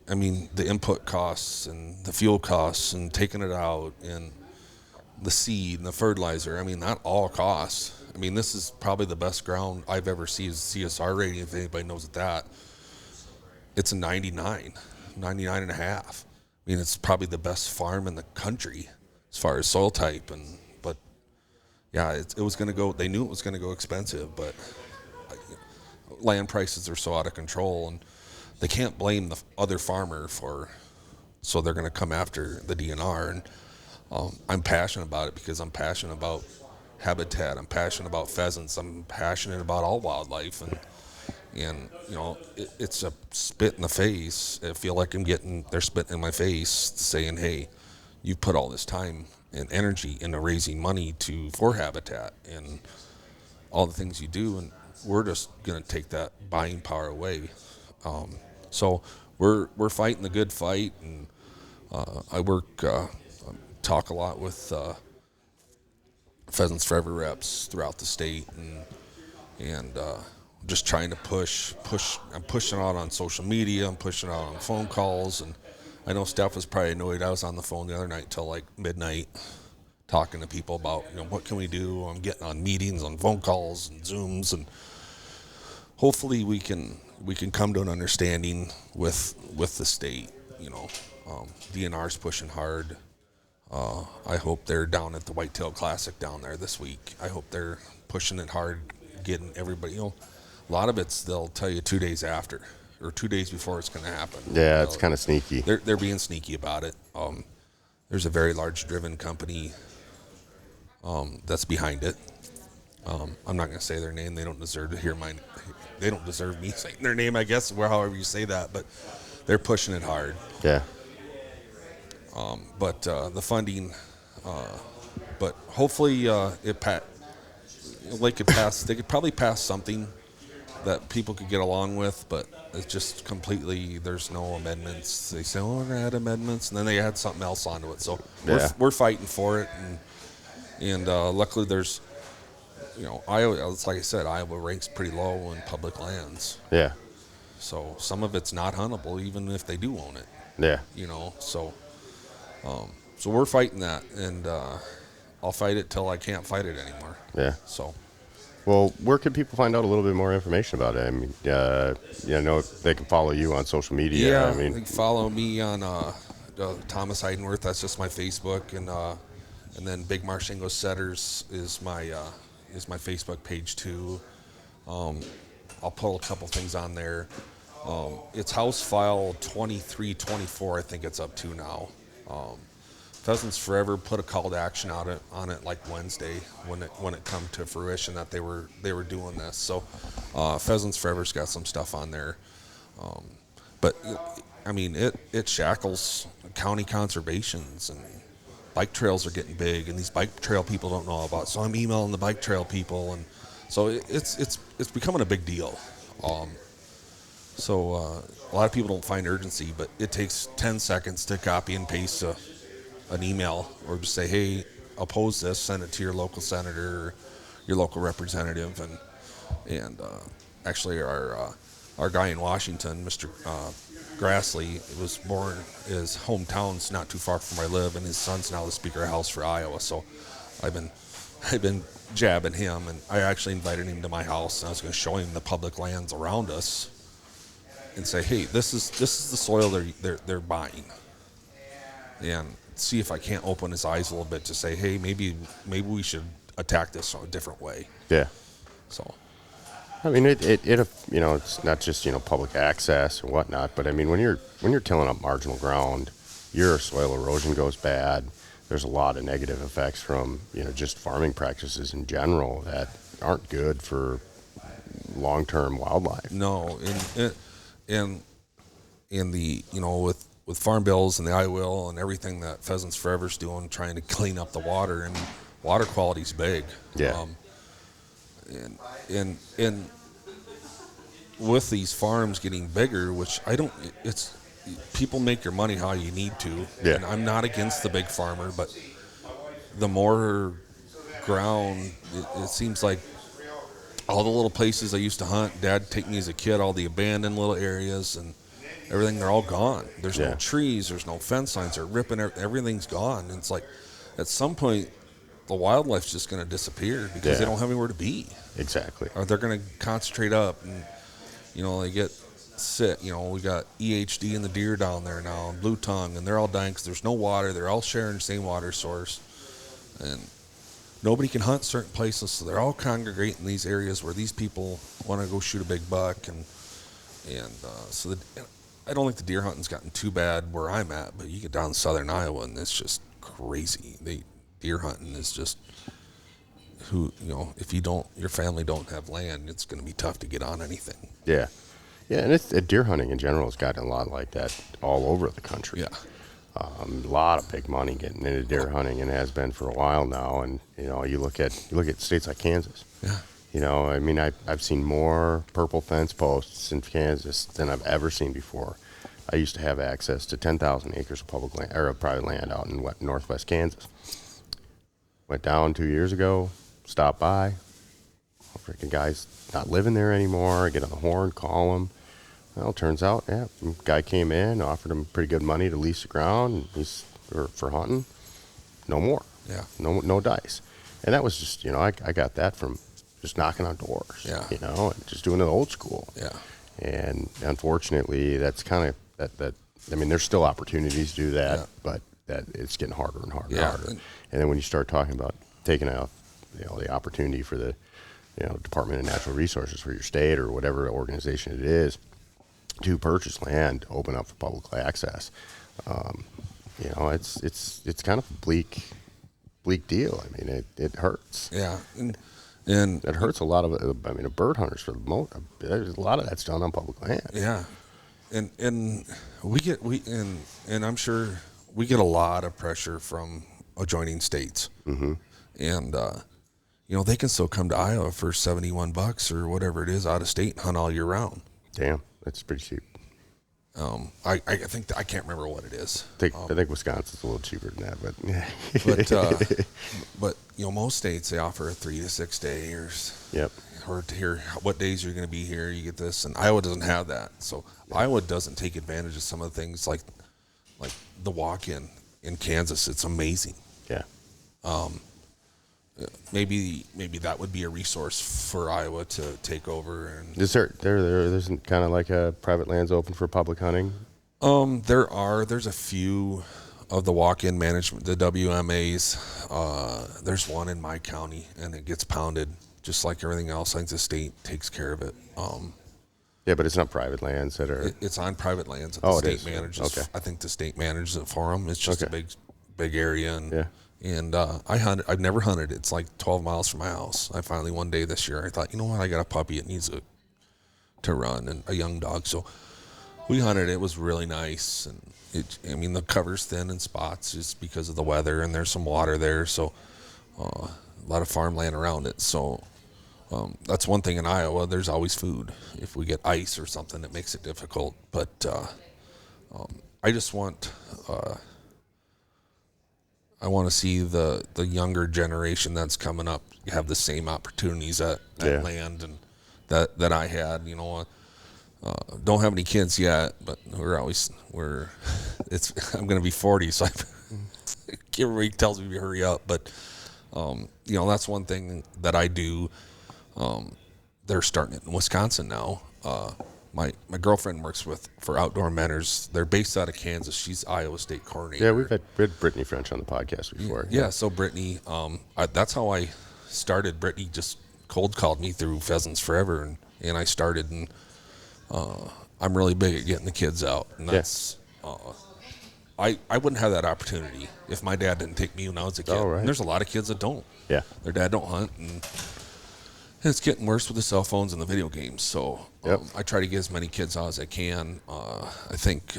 Speaker 3: I mean, the input costs and the fuel costs and taking it out, and the seed and the fertilizer. I mean, that all costs. I mean, this is probably the best ground I've ever seen as a CSR rating, if anybody knows that. It's a 99 and a half. I mean, it's probably the best farm in the country as far as soil type. But yeah, it was going to go, they knew it was going to go expensive, but land prices are so out of control, and they can't blame the other farmer so they're going to come after the DNR. And I'm passionate about it because I'm passionate about habitat. I'm passionate about pheasants. I'm passionate about all wildlife, and it's a spit in the face. I feel like they're spitting in my face saying, hey, you put all this time and energy into raising money for habitat and all the things you do, and we're just going to take that buying power away. So we're fighting the good fight, and I talk a lot with Pheasants Forever reps throughout the state, and just trying to push. I'm pushing out on social media. I'm pushing out on phone calls, and I know Steph was probably annoyed. I was on the phone the other night till like midnight, talking to people about what can we do. I'm getting on meetings, on phone calls, and Zooms, and hopefully we can come to an understanding with the state. DNR's pushing hard. I hope they're down at the Whitetail Classic down there this week. I hope they're pushing it hard, getting everybody. A lot of they'll tell you 2 days after or 2 days before it's going to happen.
Speaker 1: Yeah, it's kind of sneaky.
Speaker 3: They're being sneaky about it. There's a very large driven company that's behind it. I'm not going to say their name. They don't deserve to hear mine. They don't deserve me saying their name, I guess, however you say that. But they're pushing it hard.
Speaker 1: Yeah.
Speaker 3: But the funding, but hopefully they could pass. They could probably pass something that people could get along with, but it's just completely. There's no amendments. They say, "Oh, we're gonna add amendments," and then they add something else onto it. So we're fighting for it, and luckily there's, Iowa. Like I said, Iowa ranks pretty low in public lands.
Speaker 1: Yeah.
Speaker 3: So some of it's not huntable, even if they do own it.
Speaker 1: Yeah.
Speaker 3: So we're fighting that, and I'll fight it till I can't fight it anymore.
Speaker 1: Yeah.
Speaker 3: So,
Speaker 1: well, where can people find out a little bit more information about it? I mean, they can follow you on social media.
Speaker 3: Yeah,
Speaker 1: I mean,
Speaker 3: they can follow me on Tomas Heidenwirth. That's just my Facebook, and then Big Marshingo Setters is my Facebook page too. I'll put a couple things on there. It's House File 2324, I think it's up to now. Pheasants Forever put a call to action on it like Wednesday when it come to fruition that they were doing this. So Pheasants Forever's got some stuff on there, but I mean it shackles county conservations, and bike trails are getting big, and these bike trail people don't know about. So I'm emailing the bike trail people, and so it's becoming a big deal. So a lot of people don't find urgency, but it takes 10 seconds to copy and paste an email, or just say, hey, oppose this, send it to your local senator or your local representative. And actually our guy in Washington, Mr. Grassley, was born, his hometown's not too far from where I live, and his son's now the Speaker of House for Iowa. So I've been jabbing him, and I actually invited him to my house, and I was going to show him the public lands around us and say, hey, this is the soil they're buying, and see if I can't open his eyes a little bit to say, hey, maybe we should attack this a different way.
Speaker 1: Yeah.
Speaker 3: So,
Speaker 1: I mean, it's not just public access or whatnot, but I mean when you're tilling up marginal ground, your soil erosion goes bad. There's a lot of negative effects from just farming practices in general that aren't good for long-term wildlife.
Speaker 3: No, and the with farm bills and the I will and everything that Pheasants Forever's doing, trying to clean up the water, and water quality's big.
Speaker 1: Yeah.
Speaker 3: And with these farms getting bigger, which it's people make your money how you need to.
Speaker 1: Yeah.
Speaker 3: And I'm not against the big farmer, but the more ground, it seems like all the little places I used to hunt, Dad take me as a kid, all the abandoned little areas and everything, they're all gone. There's no trees, there's no fence lines, they're ripping, everything's gone. And it's like, at some point, the wildlife's just going to disappear because they don't have anywhere to be.
Speaker 1: Exactly.
Speaker 3: Or they're going to concentrate up and, they get sick. We got EHD and the deer down there now and blue tongue, and they're all dying because there's no water. They're all sharing the same water source. And nobody can hunt certain places, so they're all congregating in these areas where these people want to go shoot a big buck. And I don't think the deer hunting's gotten too bad where I'm at, but you get down in southern Iowa and it's just crazy. Deer hunting is just if your family don't have land, it's going to be tough to get on anything.
Speaker 1: Yeah. Yeah, and deer hunting in general has gotten a lot like that all over the country.
Speaker 3: Yeah.
Speaker 1: A lot of big money getting into deer hunting, and has been for a while now. And you look at states like Kansas.
Speaker 3: Yeah.
Speaker 1: I've seen more purple fence posts in Kansas than I've ever seen before. I used to have access to 10,000 acres of public land or private land out in northwest Kansas. Went down 2 years ago. Stopped by. Freaking guy's not living there anymore. I get on the horn, call him. Well, it turns out, guy came in, offered him pretty good money to lease the ground, and for hunting. No more.
Speaker 3: Yeah.
Speaker 1: No dice. And that was just, I got that from just knocking on doors.
Speaker 3: Yeah.
Speaker 1: And just doing it old school.
Speaker 3: Yeah.
Speaker 1: And unfortunately, that's kind of that. There's still opportunities to do that, but that it's getting harder and harder and harder. And then when you start talking about taking out, the opportunity for the, Department of Natural Resources for your state or whatever organization it is to purchase land, open up for public access, it's kind of a bleak deal. It hurts.
Speaker 3: Yeah. And
Speaker 1: it hurts a lot of bird hunters for the most. There's a lot of that's done on public land.
Speaker 3: Yeah. And I'm sure we get a lot of pressure from adjoining states.
Speaker 1: Mm-hmm.
Speaker 3: And they can still come to Iowa for $71 or whatever it is out of state and hunt all year round.
Speaker 1: Damn, that's pretty cheap.
Speaker 3: I think I can't remember what it is.
Speaker 1: I think Wisconsin's a little cheaper than that,
Speaker 3: but most states they offer a 3 to 6 days.
Speaker 1: Yep.
Speaker 3: Or to hear what days you're going to be here, you get this, and Iowa doesn't have that. So Iowa doesn't take advantage of some of the things like the walk-in in Kansas. It's amazing.
Speaker 1: Yeah.
Speaker 3: Maybe that would be a resource for Iowa to take over. And
Speaker 1: Is there isn't kind of like a private lands open for public hunting?
Speaker 3: There's a few of the walk-in management, the WMAs. There's one in my county, and it gets pounded just like everything else. I think the state takes care of it.
Speaker 1: Yeah, but it's not private lands that are.
Speaker 3: It's on private lands that the state manages.
Speaker 1: Okay.
Speaker 3: I think the state manages it for them. It's just a big area, and
Speaker 1: yeah.
Speaker 3: And I've never hunted. It's like 12 miles from my house. I finally one day this year I thought, I got a puppy. It needs to run, and a young dog. So we hunted. It was really nice, and the cover's thin in spots just because of the weather, and there's some water there. So a lot of farmland around it. So that's one thing in Iowa. There's always food. If we get ice or something, it makes it difficult. But I just want. I want to see the younger generation that's coming up have the same opportunities at land and that I had. Don't have any kids yet, but I'm going to be 40, so everybody tells me to hurry up. But that's one thing that I do. They're starting it in Wisconsin now. My girlfriend works for Outdoor Mentors. They're based out of Kansas. She's Iowa State coordinator.
Speaker 1: Yeah, we've had Brittany French on the podcast before.
Speaker 3: Yeah, so Brittany, that's how I started. Brittany just cold called me through Pheasants Forever, and I started. And I'm really big at getting the kids out, and that's I wouldn't have that opportunity if my dad didn't take me when I was a kid.
Speaker 1: Oh, right.
Speaker 3: And there's a lot of kids that don't.
Speaker 1: Yeah,
Speaker 3: their dad don't hunt, and it's getting worse with the cell phones and the video games. So I try to get as many kids out as I can. I think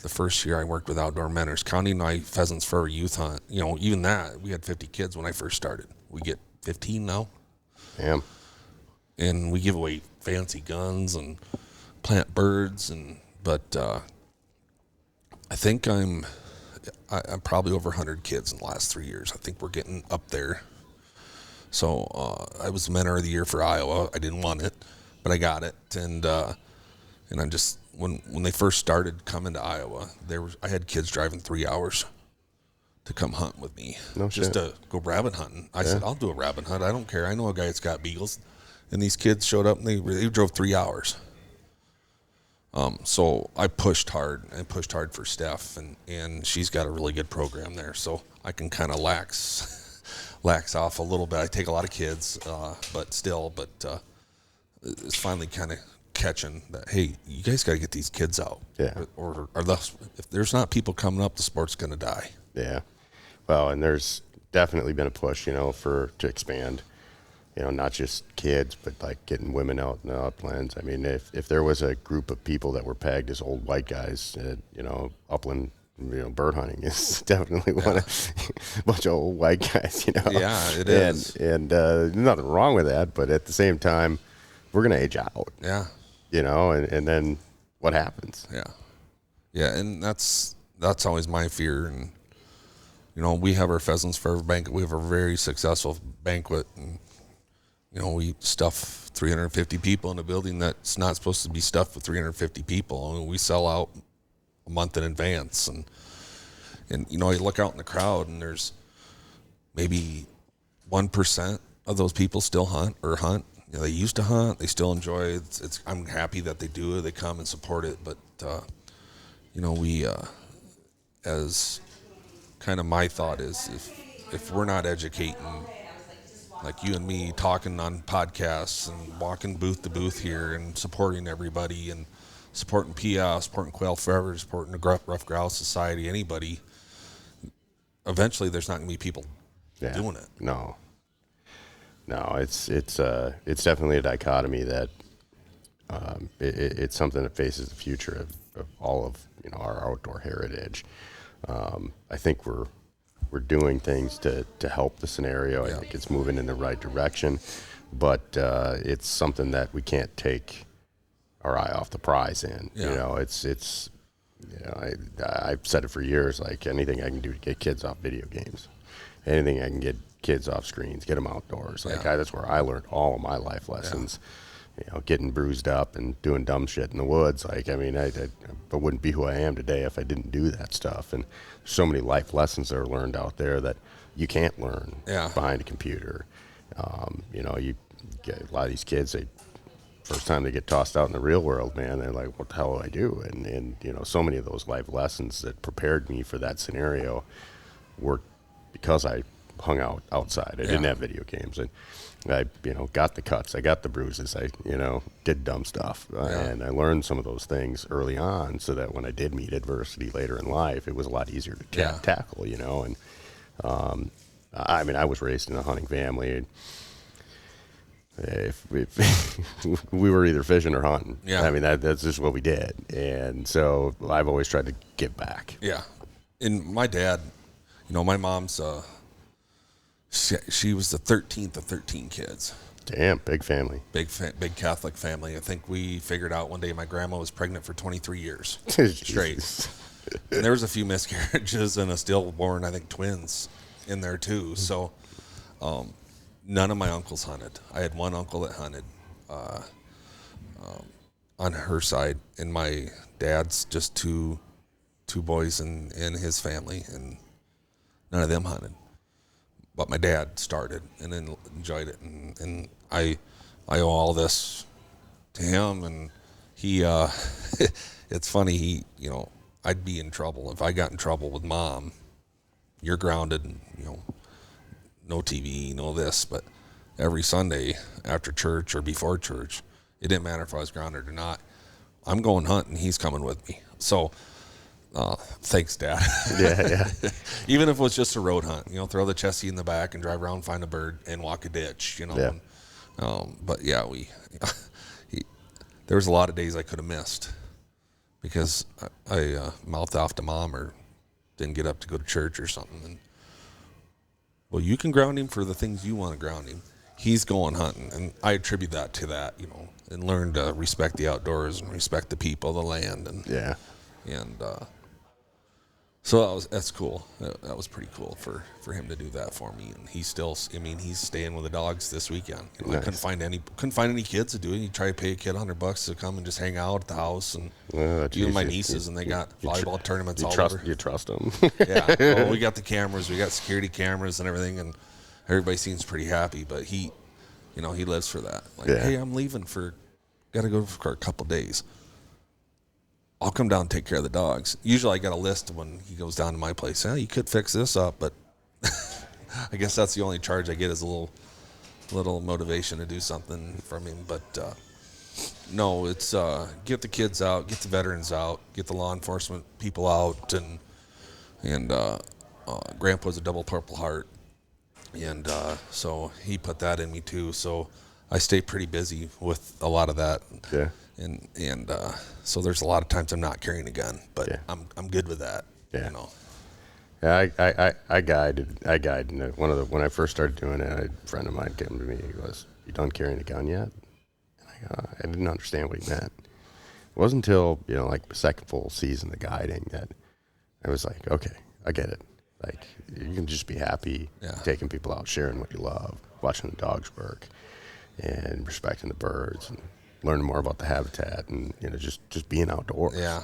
Speaker 3: the first year I worked with Outdoor Mentors, counting my Pheasants Forever youth hunt, even that, we had 50 kids when I first started. We get 15 now.
Speaker 1: Damn.
Speaker 3: And we give away fancy guns and plant birds, but I think I'm probably over 100 kids in the last 3 years. I think we're getting up there. So I was the mentor of the year for Iowa. I didn't want it, but I got it. And I just when they first started coming to Iowa, I had kids driving 3 hours to come hunt with me.
Speaker 1: No
Speaker 3: just
Speaker 1: shit.
Speaker 3: to go rabbit hunting. I said, I'll do a rabbit hunt. I don't care. I know a guy that's got beagles. And these kids showed up and they drove 3 hours. So I pushed hard for Steph, and she's got a really good program there. So I can kind of lax off a little bit. I take a lot of kids, but it's finally kind of catching that, hey, you guys got to get these kids out.
Speaker 1: Yeah.
Speaker 3: Or if there's not people coming up, the sport's going to die.
Speaker 1: Yeah. Well, and there's definitely been a push, to expand, not just kids, but like getting women out in the uplands. I mean, if there was a group of people that were pegged as old white guys, upland, bird hunting is definitely one of a bunch of old white guys,
Speaker 3: Yeah, it is.
Speaker 1: And nothing wrong with that, but at the same time, we're going to age out.
Speaker 3: Yeah.
Speaker 1: And then what happens?
Speaker 3: Yeah. Yeah, and that's always my fear. And, we have our Pheasants Forever banquet. We have a very successful banquet. And, we stuff 350 people in a building that's not supposed to be stuffed with 350 people. I mean, we sell out a month in advance. And you look out in the crowd, and there's maybe 1% of those people still hunt. They used to hunt. They still enjoy it. I'm happy that they do it. They come and support it. But, we, as kind of my thought is, if we're not educating, like you and me talking on podcasts and walking booth to booth here and supporting everybody and supporting PIA, supporting Quail Forever, supporting the Rough Grouse Society, anybody, eventually there's not going to be people doing it.
Speaker 1: No, it's definitely a dichotomy that it's something that faces the future of all of our outdoor heritage. I think we're doing things to help the scenario. I think it's moving in the right direction, but it's something that we can't take our eye off the prize in. I've said it for years, like anything I can do to get kids off video games, anything I can get kids off screens, get them outdoors. That's where I learned all of my life lessons. Getting bruised up and doing dumb shit in the woods. I wouldn't be who I am today if I didn't do that stuff. And so many life lessons that are learned out there that you can't learn behind a computer. You get a lot of these kids, first time they get tossed out in the real world, man, they're like, what the hell do I do? And so many of those life lessons that prepared me for that scenario were because I hung out outside. I didn't have video games. And I, got the cuts. I got the bruises. I, did dumb stuff. And I learned some of those things early on so that when I did meet adversity later in life, it was a lot easier to tackle, And, I was raised in a hunting family. If we were either fishing or hunting. Yeah. That's just what we did. And so I've always tried to give back.
Speaker 3: Yeah. And my dad, my mom's, she was the 13th of 13 kids.
Speaker 1: Damn, big family.
Speaker 3: Big Catholic family. I think we figured out one day my grandma was pregnant for 23 years straight. And there was a few miscarriages and a stillborn, I think, twins in there too. So none of my uncles hunted. I had one uncle that hunted on her side, and my dad's just two boys in his family, and none of them hunted. But my dad started and then enjoyed it, and I owe all this to him. And he, it's funny, I'd be in trouble if I got in trouble with Mom. You're grounded, and, no TV, no this. But every Sunday after church or before church, it didn't matter if I was grounded or not. I'm going hunting. He's coming with me. So. Thanks, Dad.
Speaker 1: Yeah.
Speaker 3: Even if it was just a road hunt, throw the chassis in the back and drive around, find a bird, and walk a ditch,
Speaker 1: Yeah.
Speaker 3: But yeah, there was a lot of days I could have missed because I mouthed off to Mom or didn't get up to go to church or something. And, well, you can ground him for the things you want to ground him. He's going hunting, and I attribute that to that, and learn to respect the outdoors and respect the people, the land, and
Speaker 1: yeah.
Speaker 3: And So that's cool. That was pretty cool for him to do that for me. And he's still, I mean, he's staying with the dogs this weekend. You know,
Speaker 1: Nice.
Speaker 3: I couldn't find any kids to do it. You try to pay a kid $100 to come and just hang out at the house, and even my nieces, and they got volleyball tournaments all over.
Speaker 1: You trust them?
Speaker 3: Yeah. Well, we got the cameras, we got security cameras and everything, and everybody seems pretty happy. But he, you know, he lives for that. Like, hey, I'm leaving got to go for a couple days. I'll come down and take care of the dogs. Usually I got a list when he goes down to my place. You could fix this up, but I guess that's the only charge I get is a little motivation to do something from him. But no, it's get the kids out, get the veterans out, get the law enforcement people out, and Grandpa's a double Purple Heart, and so he put that in me too. So I stay pretty busy with a lot of that.
Speaker 1: Yeah.
Speaker 3: And so there's a lot of times I'm not carrying a gun, but I'm good with that.
Speaker 1: Yeah.
Speaker 3: You know.
Speaker 1: Yeah, I guided. And when I first started doing it, a friend of mine came to me. He goes, "You done carrying a gun yet?" And I didn't understand what he meant. It wasn't until like the second full season of guiding that I was like, "Okay, I get it. Like you can just be happy taking people out, sharing what you love, watching the dogs work, and respecting the birds and learning more about the habitat, and just being outdoors."
Speaker 3: Yeah.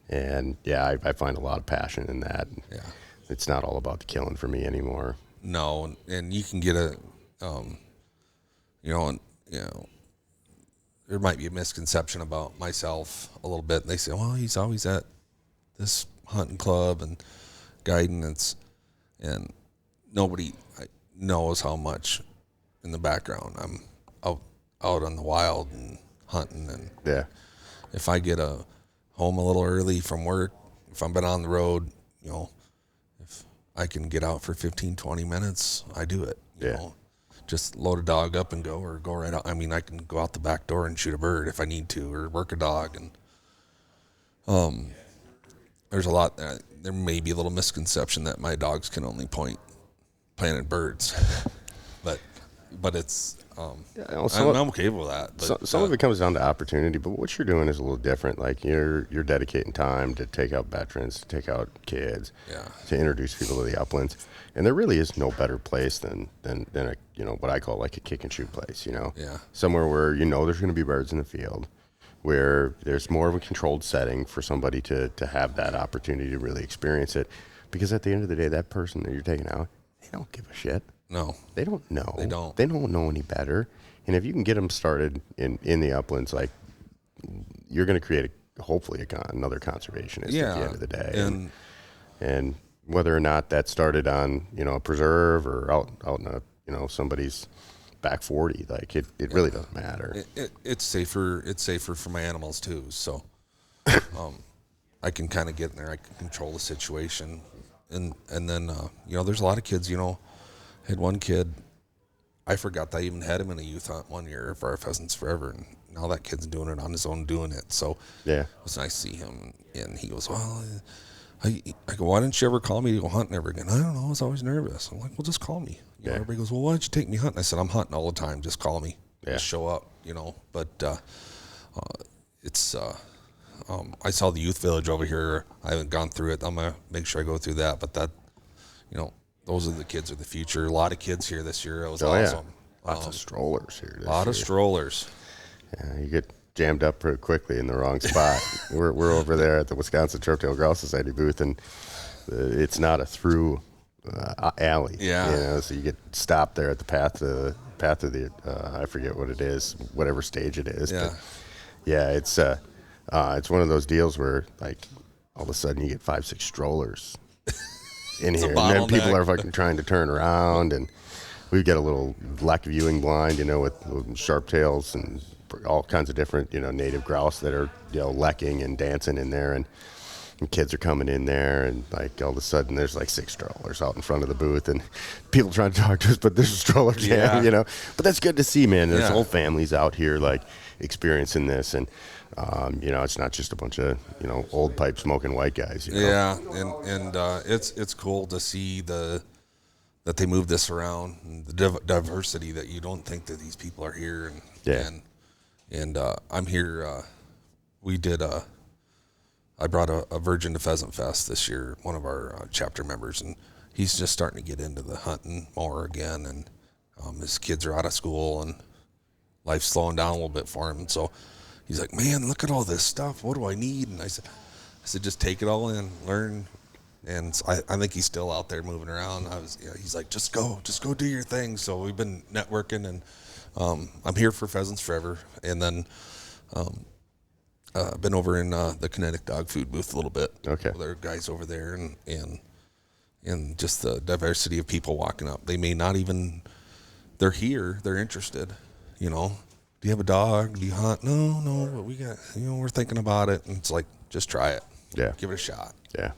Speaker 1: And I find a lot of passion in that.
Speaker 3: Yeah.
Speaker 1: It's not all about the killing for me anymore.
Speaker 3: No, and you can get a, there might be a misconception about myself a little bit. They say, well, he's always at this hunting club and guiding. And nobody knows how much in the background I'm out on the wild and hunting. And if I get home a little early from work, if I've been on the road, if I can get out for 15, 20 minutes, I do it. You know, just load a dog up and go, or go right out. I mean, I can go out the back door and shoot a bird if I need to, or work a dog. And there's a lot. There may be a little misconception that my dogs can only point planted birds, but it's. I'm okay with that. But,
Speaker 1: some of it comes down to opportunity, but what you're doing is a little different. Like you're dedicating time to take out veterans, to take out kids, to introduce people to the uplands, and there really is no better place than a what I call like a kick and shoot place. Somewhere where there's going to be birds in the field, where there's more of a controlled setting for somebody to have that opportunity to really experience it, because at the end of the day, that person that you're taking out, they don't give a shit.
Speaker 3: No,
Speaker 1: they don't know.
Speaker 3: They don't.
Speaker 1: They don't know any better. And if you can get them started in the uplands, like you're going to create hopefully another conservationist at the end of the day. And whether or not that started on a preserve or out in a somebody's back 40, like it really doesn't matter.
Speaker 3: It's safer. It's safer for my animals too. So I can kind of get in there. I can control the situation, and then there's a lot of kids. I had one kid, I forgot that I even had him in a youth hunt one year for our Pheasants Forever, and now that kid's doing it on his own, doing it. So it was nice to see him, and he goes, well, I go, why didn't you ever call me to go hunting ever again? I don't know, I was always nervous. I'm like, well, just call me. Everybody goes, well, why don't you take me hunting? I said, I'm hunting all the time, just call me. Just show up, But it's, I saw the youth village over here. I haven't gone through it. I'm going to make sure I go through that, but that, those are the kids of the future. A lot of kids here this year. It was awesome.
Speaker 1: Lots of strollers here.
Speaker 3: A lot of strollers.
Speaker 1: Yeah, you get jammed up pretty quickly in the wrong spot. we're over there at the Wisconsin Turf-tailed Grouse Society booth, and it's not a through alley.
Speaker 3: Yeah.
Speaker 1: So you get stopped there at the path of the I forget what it is, whatever stage it is.
Speaker 3: Yeah.
Speaker 1: But it's one of those deals where like all of a sudden you get 5-6 strollers in here, and then people are fucking trying to turn around, and we've got a little black viewing blind, with sharp tails and all kinds of different, native grouse that are, lecking and dancing in there, and kids are coming in there, and like all of a sudden there's like 6 strollers out in front of the booth, and people trying to talk to us, but there's a stroller jam, But that's good to see, man. There's whole families out here like experiencing this, and it's not just a bunch of old pipe smoking white guys.
Speaker 3: Yeah, and it's cool to see that they move this around, and the diversity that you don't think that these people are here, and I'm here. We did I brought a virgin to Pheasant Fest this year, one of our chapter members, and he's just starting to get into the hunting more again, and his kids are out of school, and life's slowing down a little bit for him. And so he's like, man, look at all this stuff. What do I need? And I said, just take it all in, learn. And so I think he's still out there moving around. He's like, just go do your thing. So we've been networking, and I'm here for Pheasants Forever. And then been over in the Kinetic Dog Food booth a little bit.
Speaker 1: Okay.
Speaker 3: There are guys over there, and just the diversity of people walking up. They may not even, they're here, they're interested, you know. Do you have a dog? Do you hunt? No, but we got, you know, we're thinking about it. And it's like, just try it.
Speaker 1: Yeah.
Speaker 3: Give it a shot.
Speaker 1: Yeah.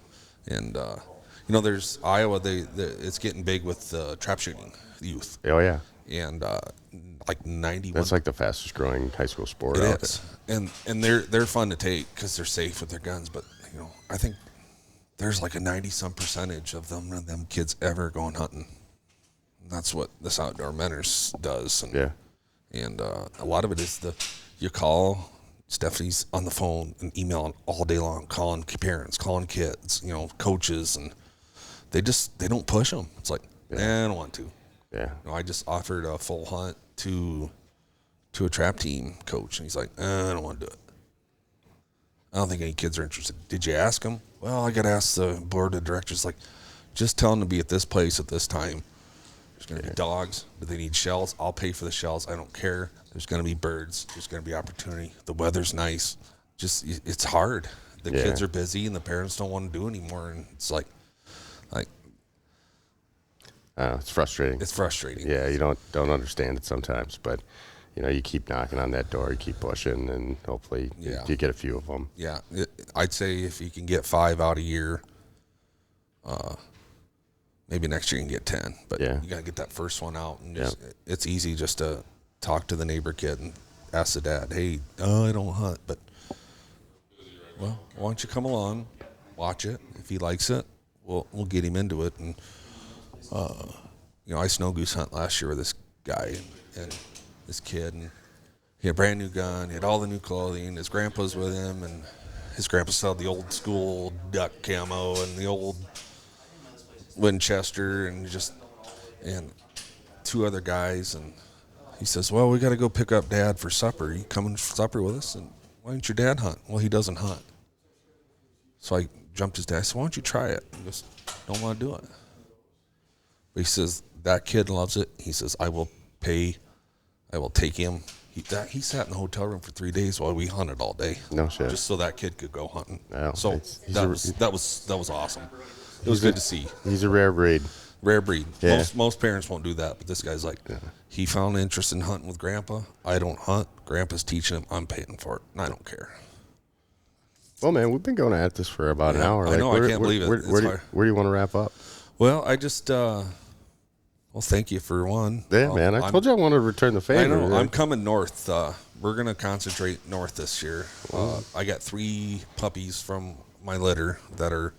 Speaker 3: And, you know, there's Iowa, it's getting big with trap shooting youth.
Speaker 1: Oh, yeah.
Speaker 3: And like 91.
Speaker 1: That's like the fastest growing high school sport
Speaker 3: It
Speaker 1: out
Speaker 3: is.
Speaker 1: there.
Speaker 3: And they're fun to take because they're safe with their guns. But, you know, I think there's like a 90-some percentage of them kids ever going hunting. And that's what this Outdoor Mentors does. And,
Speaker 1: Yeah.
Speaker 3: And a lot of it is you call, Stephanie's on the phone and emailing all day long, calling parents, calling kids, you know, coaches, and they don't push them. It's like, I don't want to.
Speaker 1: Yeah.
Speaker 3: You know, I just offered a full hunt to a trap team coach, and he's like, I don't want to do it. I don't think any kids are interested. Did you ask them? Well, I got to ask the board of directors. Like, just tell them to be at this place at this time. There's going to be dogs. Do they need shells? I'll pay for the shells. I don't care. There's going to be birds. There's going to be opportunity. The weather's nice. Just, it's hard. The kids are busy, and the parents don't want to do anymore. And it's like,
Speaker 1: it's frustrating.
Speaker 3: it's frustrating.
Speaker 1: Yeah, you don't understand it sometimes, but you know, you keep knocking on that door, you keep pushing, and hopefully you get a few of them.
Speaker 3: Yeah, I'd say if you can get 5 out a year, maybe next year you can get 10. But you got to get that first one out, and just, it's easy just to talk to the neighbor kid and ask the dad, hey, I don't hunt, but, well, why don't you come along, watch it. If he likes it, we'll get him into it. And, you know, I snow goose hunt last year with this guy and this kid, and he had a brand new gun, he had all the new clothing, his grandpa's with him, and his grandpa sold the old school duck camo and the old Winchester and two other guys, and he says, well, we got to go pick up Dad for supper. You coming for supper with us? And why don't your dad hunt? Well, he doesn't hunt. So I jumped his dad. I said, why don't you try it? He goes, don't want to do it. But he says, that kid loves it. He says, I will take him. He sat in the hotel room for 3 days while we hunted all day.
Speaker 1: No shit.
Speaker 3: Just so that kid could go hunting.
Speaker 1: Wow.
Speaker 3: So that was awesome. It was good to see.
Speaker 1: He's a rare breed.
Speaker 3: Rare breed.
Speaker 1: Yeah.
Speaker 3: Most parents won't do that, but this guy's like, he found interest in hunting with Grandpa. I don't hunt. Grandpa's teaching him. I'm paying for it, and I don't care.
Speaker 1: Well, man, we've been going at this for about an hour.
Speaker 3: I know. I can't believe it.
Speaker 1: Where do you want to wrap up?
Speaker 3: Well, I just, well, thank you for one.
Speaker 1: Yeah, man. I told you I wanted to return the favor.
Speaker 3: I know. I'm coming north. We're going to concentrate north this year. I got 3 puppies from my litter that are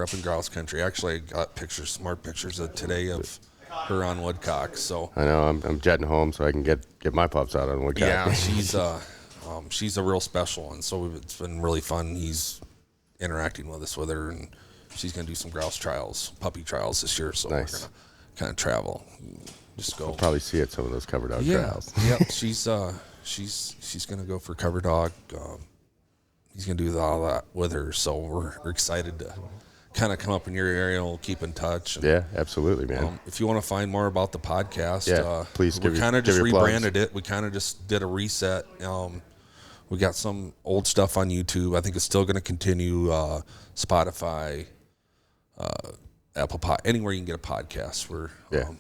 Speaker 3: up in grouse country. Actually, I got smart pictures today of her on woodcock. So
Speaker 1: I know I'm jetting home so I can get my pups out on woodcock.
Speaker 3: Yeah, she's a real special one. So it's been really fun. He's interacting with her, and she's gonna do some grouse trials, puppy trials this year. So
Speaker 1: nice.
Speaker 3: We're gonna kind of travel, just go.
Speaker 1: I'll probably see it some of those cover dog trials.
Speaker 3: Yeah, she's gonna go for cover dog. He's gonna do all that with her. So we're excited to kind of come up in your area, and we'll keep in touch. And,
Speaker 1: yeah, absolutely, man.
Speaker 3: if you want to find more about the podcast,
Speaker 1: please
Speaker 3: we kind of just rebranded it. We kind of just did a reset. We got some old stuff on YouTube. I think it's still going to continue. Spotify, Apple Pod, anywhere you can get a podcast.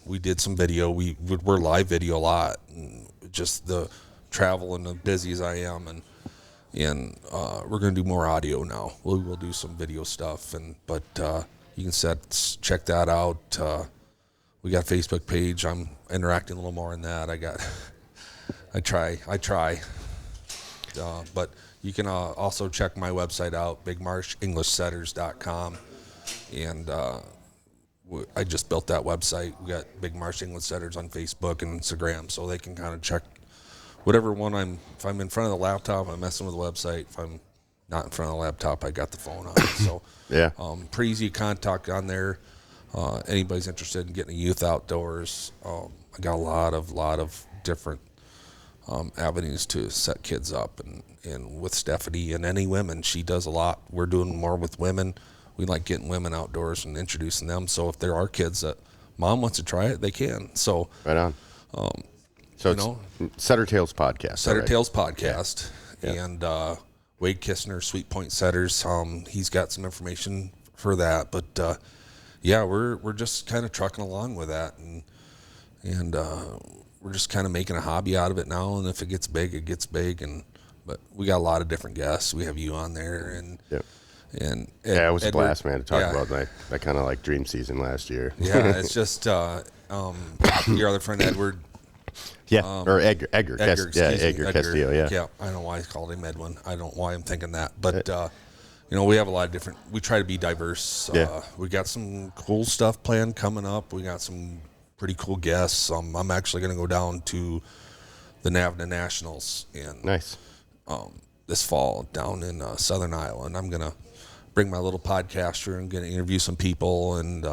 Speaker 3: We did some video. We're live video a lot. And just the travel and as busy as I am, and we're going to do more audio now. We'll do some video stuff, but you can check that out. We got a Facebook page. I'm interacting a little more in that. I try. But you can also check my website out, bigmarshenglishsetters.com, and I just built that website. We got Big Marsh English Setters on Facebook and Instagram, so they can kind of check whatever one if I'm in front of the laptop, I'm messing with the website. If I'm not in front of the laptop, I got the phone on. So
Speaker 1: Yeah.
Speaker 3: pretty easy to contact on there. Anybody's interested in getting a youth outdoors, I got a lot of different avenues to set kids up, and with Stephanie and any women, she does a lot. We're doing more with women. We like getting women outdoors and introducing them. So if there are kids that mom wants to try it, they can. So
Speaker 1: Right on. So it's Setter Tales Podcast.
Speaker 3: Setter
Speaker 1: right?
Speaker 3: Tales Podcast,
Speaker 1: Yeah.
Speaker 3: and Wade Kistner, Sweet Point Setters. He's got some information for that, but yeah, we're just kind of trucking along with that, and we're just kind of making a hobby out of it now. And if it gets big, it gets big. But we got a lot of different guests. We have you on there, and
Speaker 1: Yep.
Speaker 3: and
Speaker 1: Yeah, it was a blast, man, to talk
Speaker 3: yeah.
Speaker 1: about my kind of like dream season last year.
Speaker 3: Yeah, it's just your other friend Edward.
Speaker 1: Yeah, or Edgar
Speaker 3: Edgar
Speaker 1: Castillo, yeah.
Speaker 3: Yeah, I don't know why I called him Edwin. I don't know why I'm thinking that. But, we have a lot of different, we try to be diverse.
Speaker 1: Yeah.
Speaker 3: We got some cool stuff planned coming up. We got some pretty cool guests. I'm actually going to go down to the NAVNA Nationals
Speaker 1: Nice.
Speaker 3: this fall down in Southern Iowa. And I'm going to bring my little podcaster and going to interview some people. And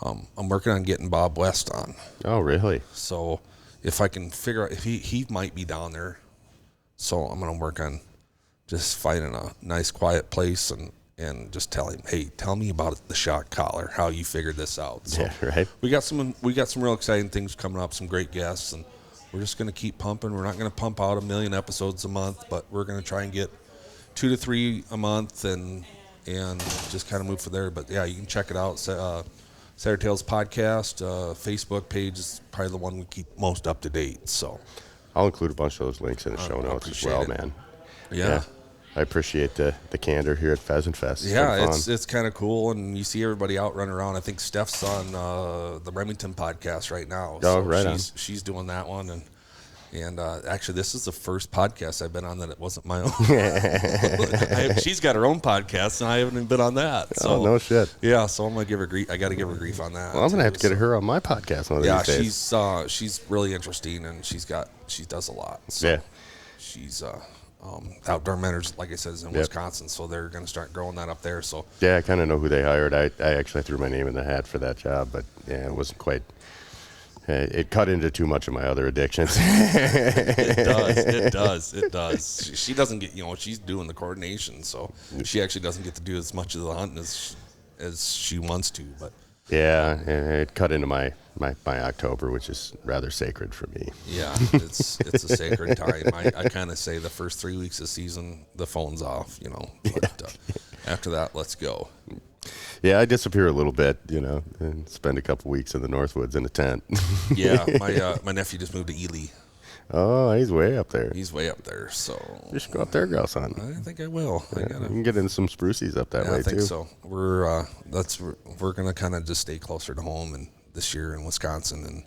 Speaker 3: I'm working on getting Bob West on.
Speaker 1: Oh, really?
Speaker 3: So if I can figure out if he might be down there, so I'm gonna work on just finding a nice quiet place and just tell him, hey, tell me about the shock collar, how you figured this out. So
Speaker 1: Yeah, right.
Speaker 3: we got some real exciting things coming up, some great guests, and we're just gonna keep pumping. We're not gonna pump out 1 million episodes a month, but we're gonna try and get 2 to 3 a month and just kind of move from there. But yeah, you can check it out. Setter Tales Podcast, Facebook page is probably the one we keep most up to date. So
Speaker 1: I'll include a bunch of those links in the show notes as well,
Speaker 3: appreciate it.
Speaker 1: man.
Speaker 3: yeah.
Speaker 1: I appreciate the candor here at Pheasant Fest.
Speaker 3: Yeah,
Speaker 1: been fun.
Speaker 3: it's kind of cool, and you see everybody out running around. I think Steph's on the Remington podcast right now.
Speaker 1: Oh, right on.
Speaker 3: She's doing that one, and actually, this is the first podcast I've been on that it wasn't my own. She's got her own podcast, and I haven't even been on that. So,
Speaker 1: Oh, no shit.
Speaker 3: Yeah, so I'm gonna give her grief. I got to give her grief on that.
Speaker 1: Well, I'm gonna have to get
Speaker 3: too,
Speaker 1: her on my podcast one of
Speaker 3: Yeah,
Speaker 1: these days.
Speaker 3: she's really interesting, and she does a lot. So
Speaker 1: Yeah.
Speaker 3: she's Outdoor Mentors, like I said, is in
Speaker 1: Yep.
Speaker 3: Wisconsin, so they're going to start growing that up there. So
Speaker 1: Yeah, I kind of know who they hired. I actually threw my name in the hat for that job, but yeah, it wasn't quite. It cut into too much of my other addictions.
Speaker 3: it does. She doesn't get, she's doing the coordination, so she actually doesn't get to do as much of the hunting as she wants to. But
Speaker 1: Yeah, it cut into my October, which is rather sacred for me.
Speaker 3: yeah, it's a sacred time. I kind of say the first 3 weeks of season, the phone's off, But after that, let's go.
Speaker 1: Yeah, I disappear a little bit, and spend a couple weeks in the Northwoods in a tent.
Speaker 3: Yeah, my nephew just moved to Ely.
Speaker 1: Oh, he's way up there.
Speaker 3: He's way up there, so
Speaker 1: You should go up there, grouse
Speaker 3: I
Speaker 1: hunting.
Speaker 3: think I will.
Speaker 1: You can get into some sprucies up that
Speaker 3: Yeah,
Speaker 1: way
Speaker 3: I think
Speaker 1: too.
Speaker 3: so. We're gonna kind of just stay closer to home and this year in Wisconsin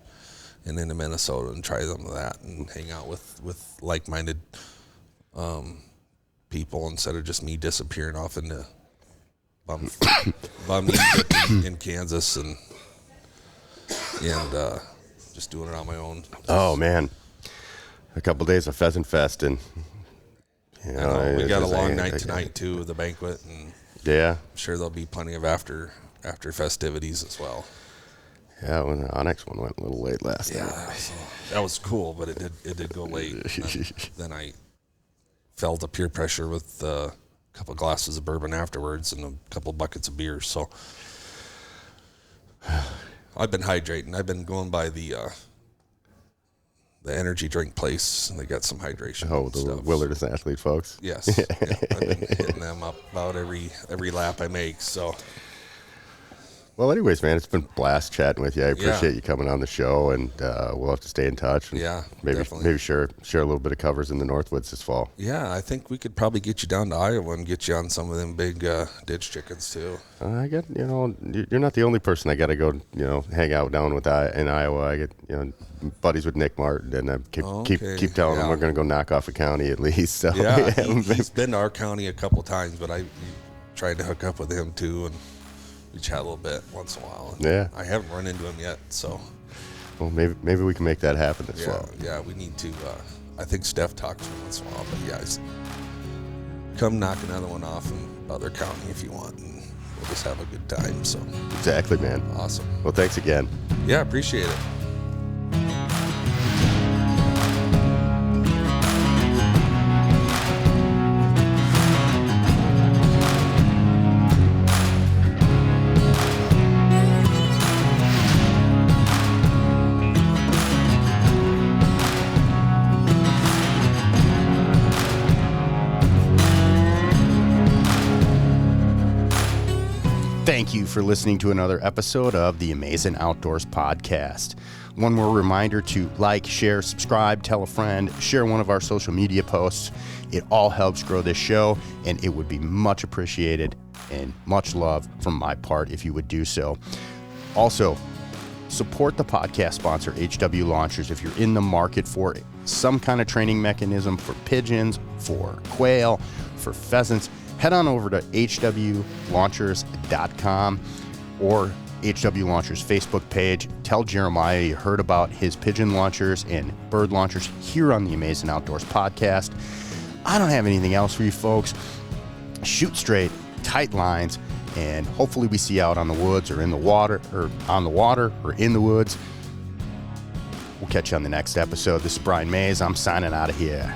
Speaker 3: and into Minnesota and try some of that and hang out with like-minded people instead of just me disappearing off into bum in Kansas and just doing it on my own.
Speaker 1: Oh man, a couple days of Pheasant Fest, and
Speaker 3: We got a long night tonight too with the banquet, and
Speaker 1: Yeah,
Speaker 3: I'm sure there'll be plenty of after festivities as well.
Speaker 1: yeah. Well, the Onyx one went a little late last night.
Speaker 3: So that was cool, but it did go late. And then I felt the peer pressure with a couple glasses of bourbon afterwards and a couple buckets of beer. So I've been hydrating. I've been going by the energy drink place, and they got some hydration.
Speaker 1: Oh, the
Speaker 3: stuff.
Speaker 1: Wilderness Athlete folks.
Speaker 3: Yes, yeah, I've been hitting them up about every lap I make. So.
Speaker 1: Well, anyways, man, it's been a blast chatting with you. I appreciate you coming on the show, and we'll have to stay in touch. And
Speaker 3: Yeah,
Speaker 1: maybe
Speaker 3: definitely.
Speaker 1: maybe share a little bit of covers in the Northwoods this fall.
Speaker 3: Yeah, I think we could probably get you down to Iowa and get you on some of them big ditch chickens too.
Speaker 1: I get, you're not the only person I got to go, hang out down with in Iowa. I get, buddies with Nick Martin, and I keep telling him we're going to go knock off a county at least. So
Speaker 3: Yeah, he's been to our county a couple times, but I tried to hook up with him too, and we chat a little bit once in a while. And
Speaker 1: Yeah.
Speaker 3: I haven't run into him yet, so
Speaker 1: well, maybe we can make that happen this fall.
Speaker 3: yeah, we need to. I think Steph talks to him once in a while, but yeah, come knock another one off in other county if you want, and we'll just have a good time. So
Speaker 1: Exactly, man.
Speaker 3: awesome.
Speaker 1: Well, thanks again.
Speaker 3: Yeah, appreciate it.
Speaker 1: Thank you for listening to another episode of the Amazing Outdoors Podcast. One more reminder to like, share, subscribe, tell a friend, share one of our social media posts. It all helps grow this show, and it would be much appreciated and much love from my part if you would do so. Also, support the podcast sponsor, HW Launchers. If you're in the market for some kind of training mechanism for pigeons, for quail, for pheasants, head on over to hwlaunchers.com or HW Launchers Facebook page. Tell Jeremiah you heard about his pigeon launchers and bird launchers here on the Amazing Outdoors Podcast. I don't have anything else for you folks. Shoot straight, tight lines, and hopefully we see you out on the woods or in the water, or on the water or in the woods. We'll catch you on the next episode. This is Brian Mays. I'm signing out of here.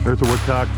Speaker 2: There's a woodcock.